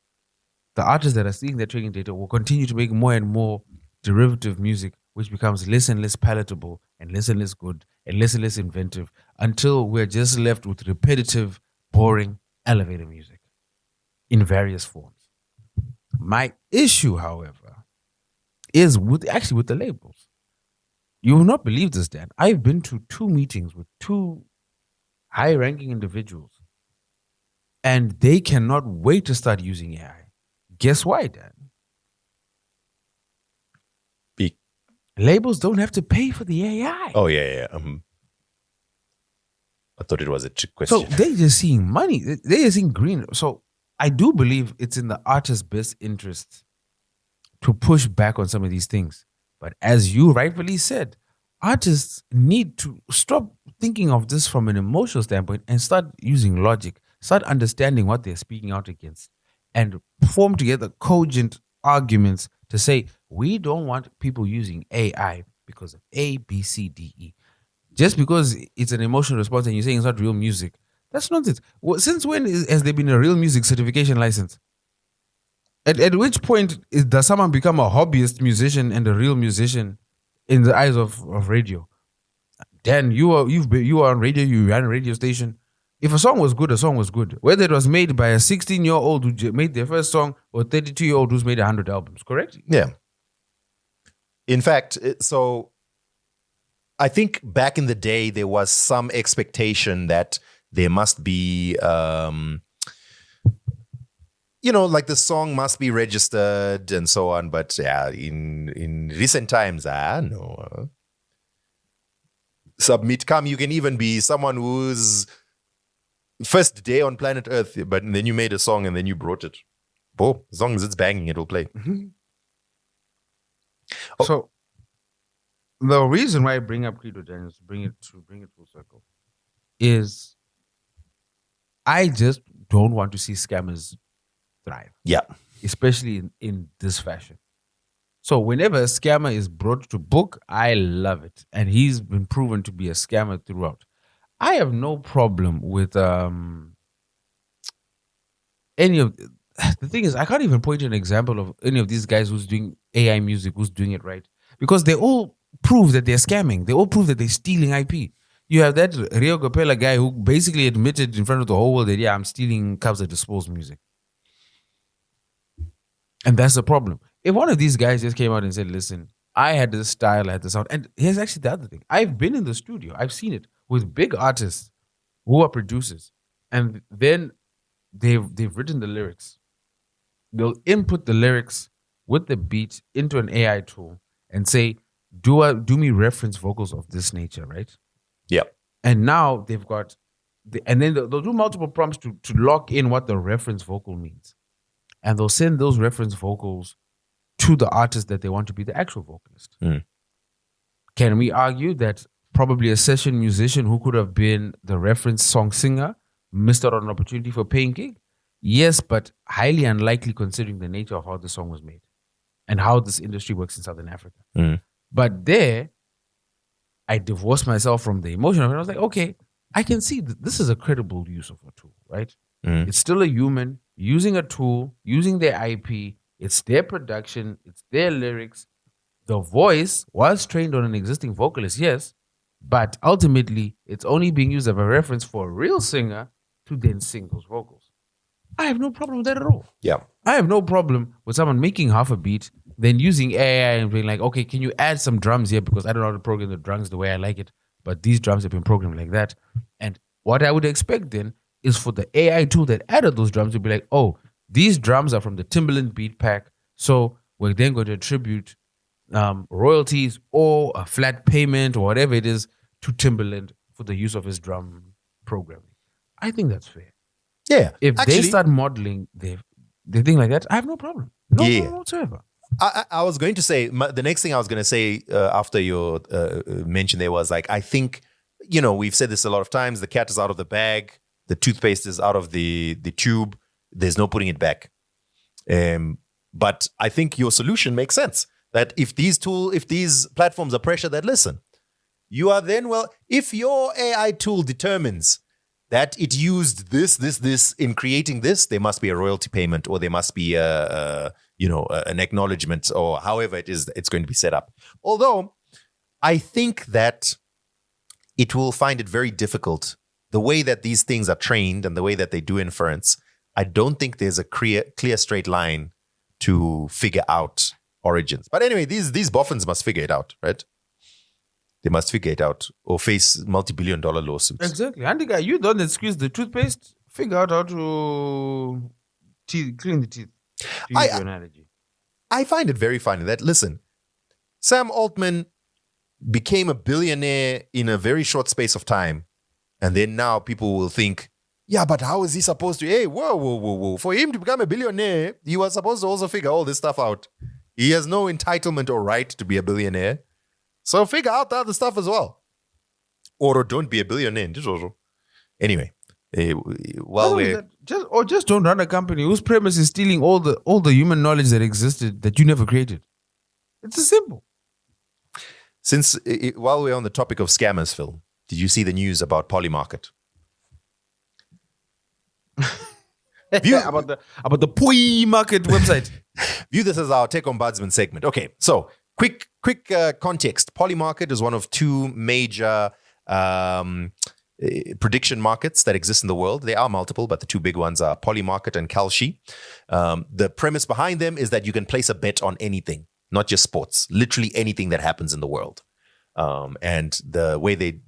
The artists that are stealing their training data will continue to make more and more derivative music, which becomes less and less palatable and less good and less inventive until we're just left with repetitive, boring elevator music in various forms. My issue, however, is with the labels. You will not believe this, Dan. I've been to 2 meetings with 2 high-ranking individuals, and they cannot wait to start using AI. Guess why, Dan? Labels don't have to pay for the AI. Oh, yeah. I thought it was a trick question. So they're just seeing money. They're just seeing green. So I do believe it's in the artist's best interest to push back on some of these things. But as you rightfully said, artists need to stop thinking of this from an emotional standpoint and start using logic, start understanding what they're speaking out against, and form together cogent arguments to say, we don't want people using AI because of A, B, C, D, E. Just because it's an emotional response and you're saying it's not real music, that's nonsense. Well, since when has there been a real music certification license? At which point does someone become a hobbyist musician and a real musician in the eyes of radio? Dan, you are on radio, you ran a radio station. If a song was good, a song was good. Whether it was made by a 16-year-old who made their first song or a 32-year-old who's made 100 albums, correct? Yeah. In fact, so I think back in the day, there was some expectation that there must be, like the song must be registered and so on. But yeah, in recent times, no. Submit, come. You can even be someone who's first day on planet Earth, but then you made a song and then you brought it. Boom, as long as it's banging, it'll play. Mm-hmm. So the reason why I bring up Credo Daniels, bring it full circle, is I just don't want to see scammers thrive. Yeah. Especially in this fashion. So whenever a scammer is brought to book, I love it. And he's been proven to be a scammer throughout. I have no problem with any of... The thing is, I can't even point to an example of any of these guys who's doing AI music, who's doing it right. Because they all prove that they're scamming. They all prove that they're stealing IP. You have that Rio Capella guy who basically admitted in front of the whole world that, yeah, I'm stealing Kabza De Small's music. And that's the problem. If one of these guys just came out and said, listen, I had this style, I had this sound. And here's actually the other thing. I've been in the studio. I've seen it with big artists who are producers. And then they've written the lyrics. They'll input the lyrics with the beat into an AI tool and say, do me reference vocals of this nature, right? Yeah. And now they've got, and then they'll do multiple prompts to lock in what the reference vocal means. And they'll send those reference vocals to the artist that they want to be the actual vocalist. Can we argue that probably a session musician who could have been the reference song singer missed out on an opportunity for paying gig? Yes, but highly unlikely considering the nature of how the song was made and how this industry works in Southern Africa. But there, I divorced myself from the emotion of it. I was like, okay, I can see that this is a credible use of a tool, right? It's still a human using a tool, using their IP. It's their production. It's their lyrics. The voice was trained on an existing vocalist, yes, but ultimately, it's only being used as a reference for a real singer to then sing those vocals. I have no problem with that at all. Yeah. I have no problem with someone making half a beat, then using AI and being like, okay, can you add some drums here? Because I don't know how to program the drums the way I like it, but these drums have been programmed like that. And what I would expect then is for the AI tool that added those drums to be like, oh, these drums are from the Timbaland beat pack. So we're then going to attribute royalties or a flat payment or whatever it is to Timbaland for the use of his drum programming. I think that's fair. Yeah. If they start modeling their thing like that, I have no problem. No problem whatsoever. I was going to say, the next thing I was going to say after your mention there was like, I think, we've said this a lot of times, the cat is out of the bag, the toothpaste is out of the tube, there's no putting it back. But I think your solution makes sense. That if these platforms are pressure that listen, you are then, if your AI tool determines that it used this in creating this, there must be a royalty payment or there must be an acknowledgement or however it's going to be set up. Although I think that it will find it very difficult, the way that these things are trained and the way that they do inference, I don't think there's a clear straight line to figure out origins. But anyway, these boffins must figure it out, right? They must figure it out or face multi-billion-dollar lawsuits. Exactly. And the guy, you don't squeeze the toothpaste, figure out how to clean the teeth. To use your analogy. I find it very funny that, listen, Sam Altman became a billionaire in a very short space of time. And then now people will think, yeah, but how is he supposed to? Hey, whoa. For him to become a billionaire, he was supposed to also figure all this stuff out. He has no entitlement or right to be a billionaire. So figure out the other stuff as well. Or don't be a billionaire. Anyway, just don't run a company whose premise is stealing all the human knowledge that existed that you never created. It's as simple. Since while we're on the topic of scammers, Phil, did you see the news about Polymarket? about the Polymarket website. View this as our Tech Ombudsman segment. Okay, so quick context. Polymarket is one of two major prediction markets that exist in the world. There are multiple, but the two big ones are Polymarket and Kalshi. The premise behind them is that you can place a bet on anything, not just sports, literally anything that happens in the world. And the way they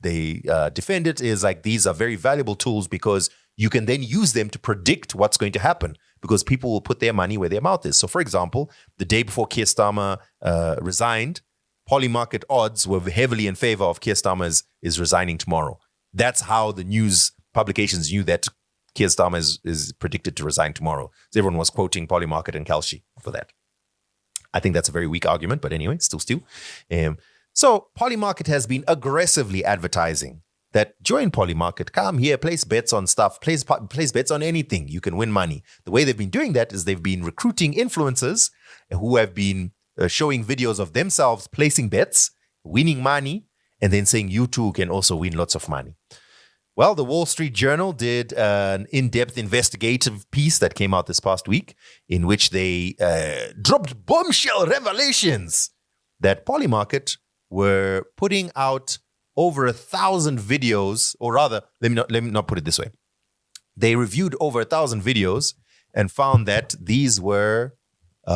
defend it is like these are very valuable tools because you can then use them to predict what's going to happen because people will put their money where their mouth is. So, for example, the day before Keir Starmer resigned, Polymarket odds were heavily in favor of Keir Starmer is resigning tomorrow. That's how the news publications knew that Keir Starmer is predicted to resign tomorrow. So everyone was quoting Polymarket and Kalshi for that. I think that's a very weak argument, but anyway, still. So Polymarket has been aggressively advertising that join Polymarket, come here, place bets on stuff, place bets on anything. You can win money. The way they've been doing that is they've been recruiting influencers who have been showing videos of themselves placing bets, winning money, and then saying you too can also win lots of money. Well, the Wall Street Journal did an in-depth investigative piece that came out this past week in which they dropped bombshell revelations that Polymarket were putting out over 1,000 videos, or rather, let me not put it this way. They reviewed over 1,000 videos and found that these were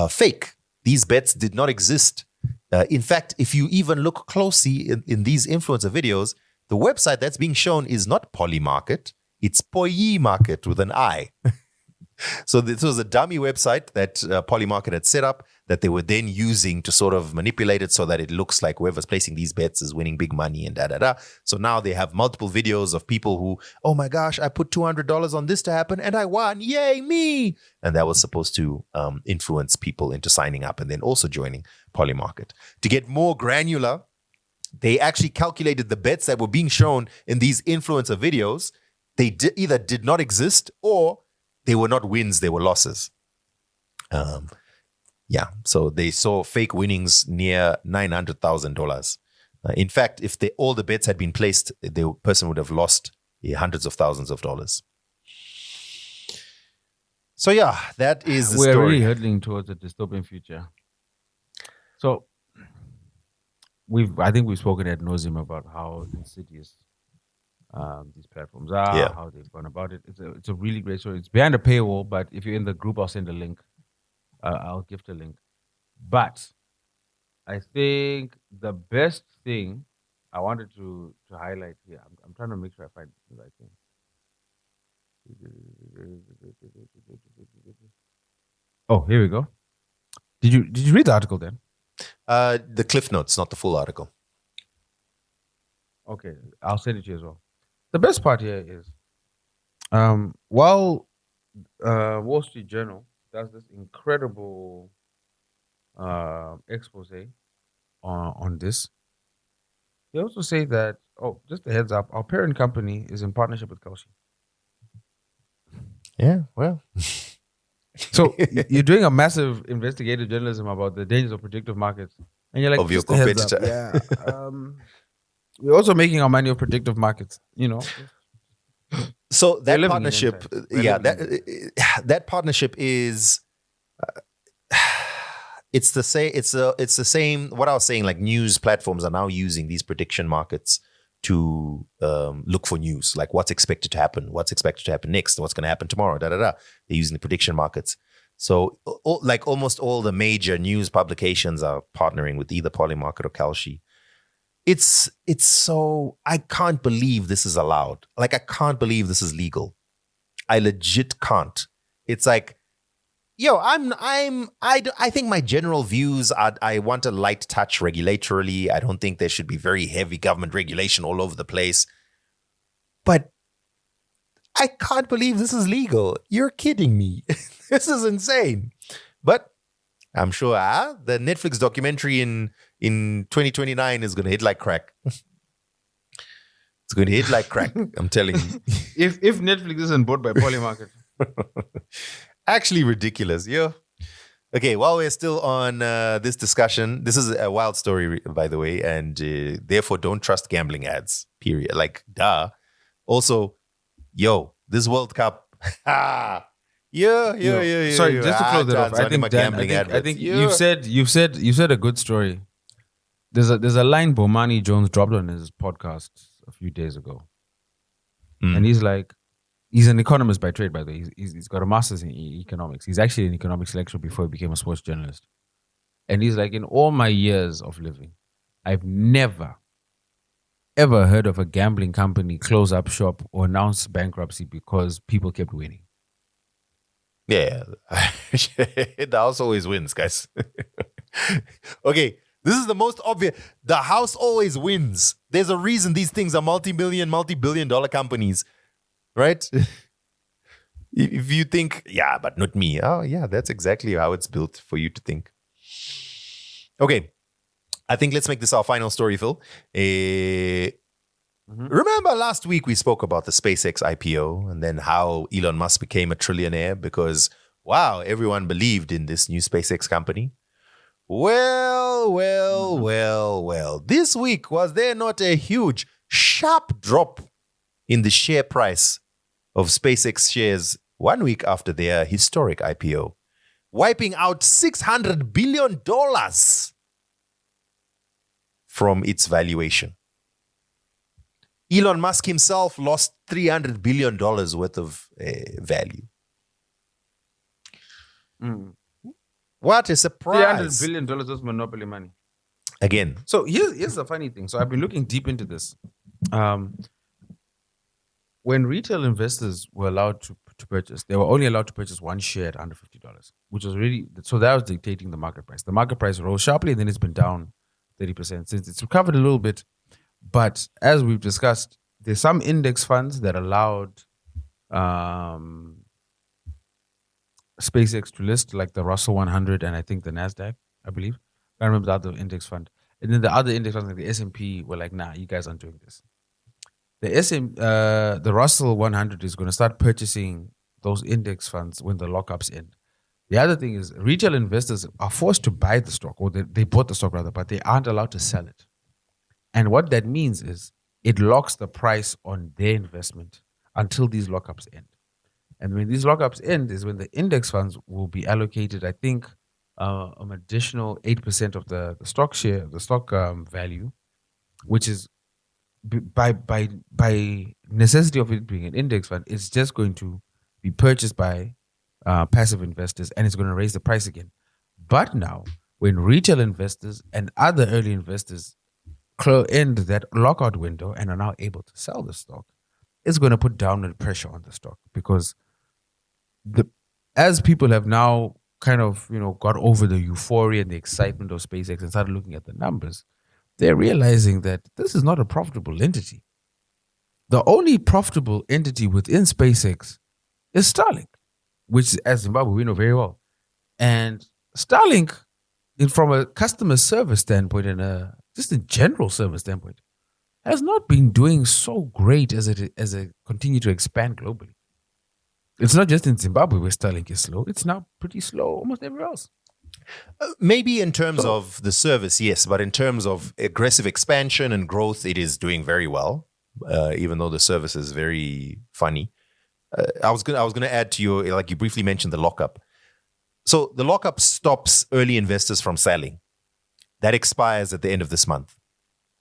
fake. These bets did not exist. In fact, if you even look closely in these influencer videos, the website that's being shown is not Polymarket, it's Polymarket with an I. So this was a dummy website that Polymarket had set up that they were then using to sort of manipulate it so that it looks like whoever's placing these bets is winning big money and da-da-da. So now they have multiple videos of people who, oh my gosh, I put $200 on this to happen and I won. Yay, me. And that was supposed to influence people into signing up and then also joining Polymarket. To get more granular, they actually calculated the bets that were being shown in these influencer videos. They either did not exist or they were not wins, they were losses. So they saw fake winnings near $900,000. In fact, if all the bets had been placed, the person would have lost hundreds of thousands of dollars. So yeah, that is the We're story. really hurtling towards a dystopian future. So I think we've spoken ad nauseum about how insidious these platforms are, how they've gone about it. It's a really great story. It's behind a paywall, but if you're in the group, I'll send a link. I'll gift a link. But I think the best thing I wanted to highlight here, I'm trying to make sure I find the right thing. Oh, here we go. Did you read the article then? The cliff notes, not the full article. Okay, I'll send it to you as well. The best part here is, while Wall Street Journal does this incredible expose on this, they also say that, just a heads up, our parent company is in partnership with Kalshi. Yeah, well. So you're doing a massive investigative journalism about the dangers of predictive markets. And you're like, of your just a heads up. competitor. Yeah. We're also making our money of predictive markets, So that living in partnership, insight. that partnership is, it's the same. It's the same. What I was saying, like news platforms are now using these prediction markets to look for news, like what's expected to happen next, what's going to happen tomorrow. They're using the prediction markets. So, almost all the major news publications are partnering with either Polymarket or Kalshi. It's so, I can't believe this is allowed. Like, I can't believe this is legal. I legit can't. It's like, I think my general views are, I want a light touch regulatorily. I don't think there should be very heavy government regulation all over the place. But I can't believe this is legal. You're kidding me. This is insane. But I'm sure the Netflix documentary in 2029 is going to hit like crack. It's going to hit like crack. I'm telling you. If Netflix isn't bought by Polymarket. Actually ridiculous. Yeah. Okay, while we're still on this discussion, this is a wild story, by the way, and therefore don't trust gambling ads, period. Like, duh. Also, this World Cup. Yeah. Sorry, just to close it off, I think you've said a good story. There's a line Bomani Jones dropped on his podcast a few days ago, and he's like, he's an economist by trade, by the way. He's got a master's in economics. He's actually an economics lecturer before he became a sports journalist, and he's like, in all my years of living, I've never ever heard of a gambling company close up shop or announce bankruptcy because people kept winning. Yeah, the house always wins, guys. Okay, this is the most obvious. The house always wins. There's a reason these things are multi-billion-dollar companies, right? If you think, yeah, but not me. Oh, yeah, that's exactly how it's built for you to think. Okay, I think let's make this our final story, Phil. Remember last week we spoke about the SpaceX IPO and then how Elon Musk became a trillionaire because, wow, everyone believed in this new SpaceX company. Well. This week, was there not a huge, sharp drop in the share price of SpaceX shares 1 week after their historic IPO, wiping out $600 billion from its valuation? Elon Musk himself lost $300 billion worth of value. What a surprise. $300 billion was monopoly money. Again, So here's the funny thing. So I've been looking deep into this. When retail investors were allowed to purchase, they were only allowed to purchase one share at under $50, which was really, so that was dictating the market price. The market price rose sharply, and then it's been down 30% since. It's recovered a little bit. But as we've discussed, there's some index funds that allowed SpaceX to list, like the Russell 100 and I think the NASDAQ, I believe. I can't remember the other index fund. And then the other index funds, like the S&P, were like, nah, you guys aren't doing this. The Russell 100 is going to start purchasing those index funds when the lockups end. The other thing is retail investors are forced to buy the stock, or they bought the stock rather, but they aren't allowed to sell it. And what that means is it locks the price on their investment until these lockups end. And when these lockups end is when the index funds will be allocated, I think, an additional 8% of the stock share, the stock value, which is by necessity of it being an index fund, it's just going to be purchased by passive investors, and it's going to raise the price again. But now, when retail investors and other early investors end that lockout window and are now able to sell the stock, it's going to put downward pressure on the stock, because as people have now kind of got over the euphoria and the excitement of SpaceX and started looking at the numbers, they're realizing that this is not a profitable entity. The only profitable entity within SpaceX is Starlink, which, as Zimbabwe, we know very well. And Starlink, from a customer service standpoint and just a general service standpoint, has not been doing so great as it continue to expand globally. It's not just in Zimbabwe where Starlink is slow. It's now pretty slow almost everywhere else. Maybe in terms of the service, yes, but in terms of aggressive expansion and growth, it is doing very well, even though the service is very funny. I was gonna add to your, like you briefly mentioned, the lockup. So the lockup stops early investors from selling. That expires at the end of this month.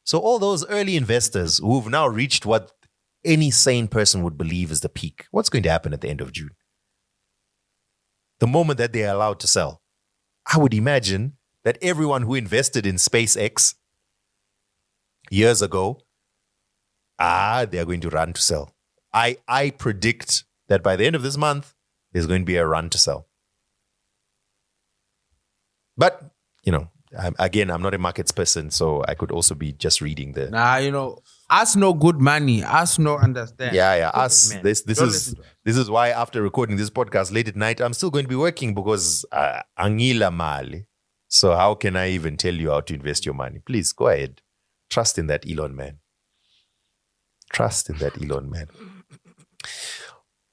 So all those early investors who've now reached what any sane person would believe is the peak, what's going to happen at the end of June? The moment that they are allowed to sell, I would imagine that everyone who invested in SpaceX years ago, they are going to run to sell. I predict that by the end of this month, there's going to be a run to sell. But, I'm not a markets person, so I could also be just reading the... us know good money, us know understand. Yeah, us. This is why after recording this podcast late at night, I'm still going to be working because angila mali. So how can I even tell you how to invest your money? Please go ahead. Trust in that Elon man.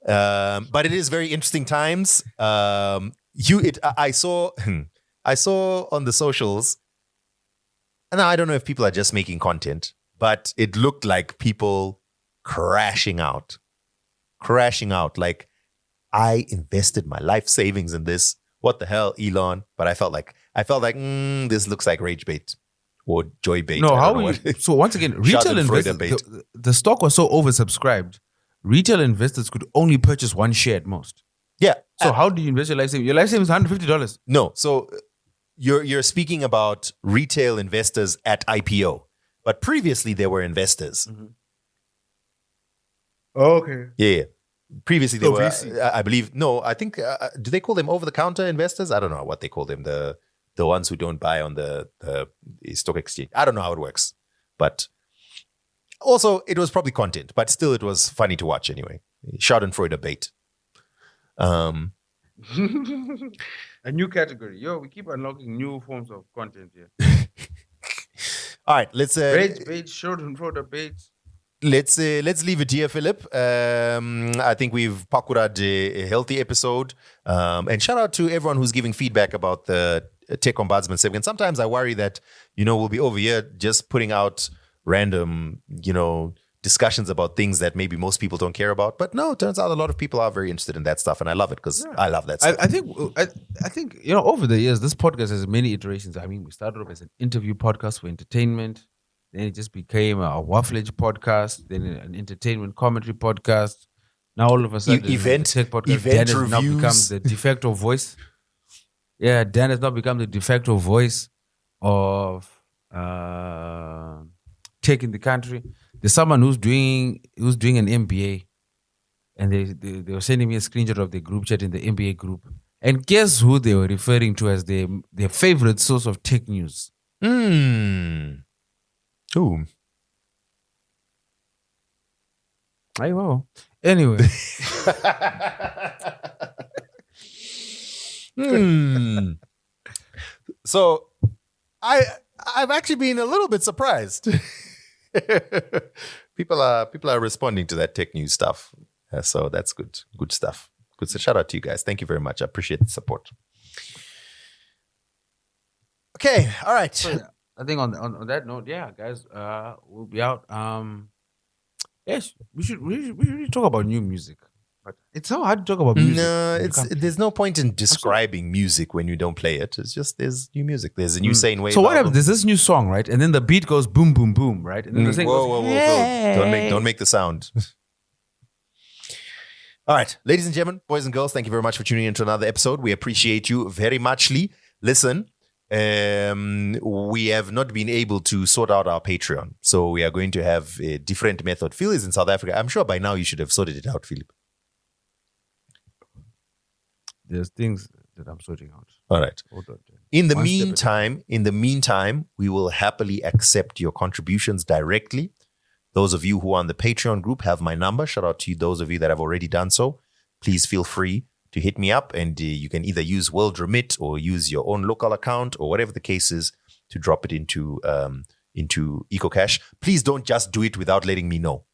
But it is very interesting times. I saw on the socials, and I don't know if people are just making content, but it looked like people crashing out. Like, I invested my life savings in this. What the hell, Elon? But I felt like this looks like rage bait or joy bait. No, so once again, retail investors, the stock was so oversubscribed, retail investors could only purchase one share at most. Yeah. So how do you invest your life savings? Your life savings is $150. No. So you're speaking about retail investors at IPO. But previously, there were investors. Mm-hmm. Oh, okay. Yeah. Previously, they were, VC. I believe, no, I think, do they call them over-the-counter investors? I don't know what they call them, the ones who don't buy on the stock exchange. I don't know how it works. But also, it was probably content, but still, it was funny to watch anyway. Schadenfreude bait. A new category. We keep unlocking new forms of content here. All right, let's rage bait, Schadenfreude bait. Let's leave it here, Philip. I think we've pakured a healthy episode. And shout out to everyone who's giving feedback about the Tech Ombudsman segment. Sometimes I worry that, we'll be over here just putting out random, discussions about things that maybe most people don't care about. But no, it turns out a lot of people are very interested in that stuff. And I love it because I love that stuff. I think, over the years, this podcast has many iterations. I mean, we started off as an interview podcast for entertainment. Then it just became a waffleage podcast. Then an entertainment commentary podcast. Now all of a sudden, event tech podcast. Event Dan has now reviews. become the de facto voice. Yeah, Dan has now become the de facto voice of tech in the country. There's someone who's doing an MBA, and they were sending me a screenshot of the group chat in the MBA group. And guess who they were referring to as their favorite source of tech news? Ooh. I know. Anyway. So I've actually been a little bit surprised. People are responding to that tech news stuff. So that's good. Good stuff. Good. So shout out to you guys. Thank you very much. I appreciate the support. Okay. All right. So, I think on that note, yeah, guys, we'll be out. Yes, we should really talk about new music. But it's so hard to talk about music. No, there's no point in describing music when you don't play it. It's just there's new music. There's a new Sane Wave. So what if there's this new song, right? And then the beat goes boom, boom, boom, right? And then the thing goes, Whoa. Don't make the sound. All right, ladies and gentlemen, boys and girls, thank you very much for tuning in to another episode. We appreciate you very muchly. Listen, we have not been able to sort out our Patreon. So we are going to have a different method. Phil is in South Africa. I'm sure by now you should have sorted it out, Philip. There's things that I'm sorting out. All right. In the meantime, we will happily accept your contributions directly. Those of you who are on the Patreon group have my number. Shout out to you, those of you that have already done so. Please feel free to hit me up, and you can either use World Remit or use your own local account or whatever the case is to drop it into EcoCash. Please don't just do it without letting me know.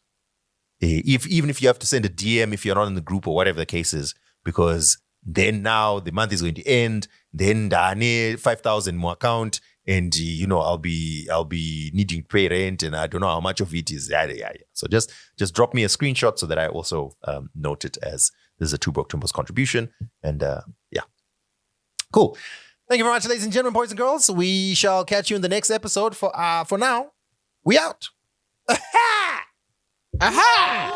Even if you have to send a DM if you're not in the group or whatever the case is, because then now the month is going to end. Then 5,000 more account, and I'll be needing to pay rent, and I don't know how much of it is. Yeah. So just drop me a screenshot so that I also note it as this is a Two Broke Twimbos contribution. And yeah, cool. Thank you very much, ladies and gentlemen, boys and girls. We shall catch you in the next episode. For now, we out. Aha!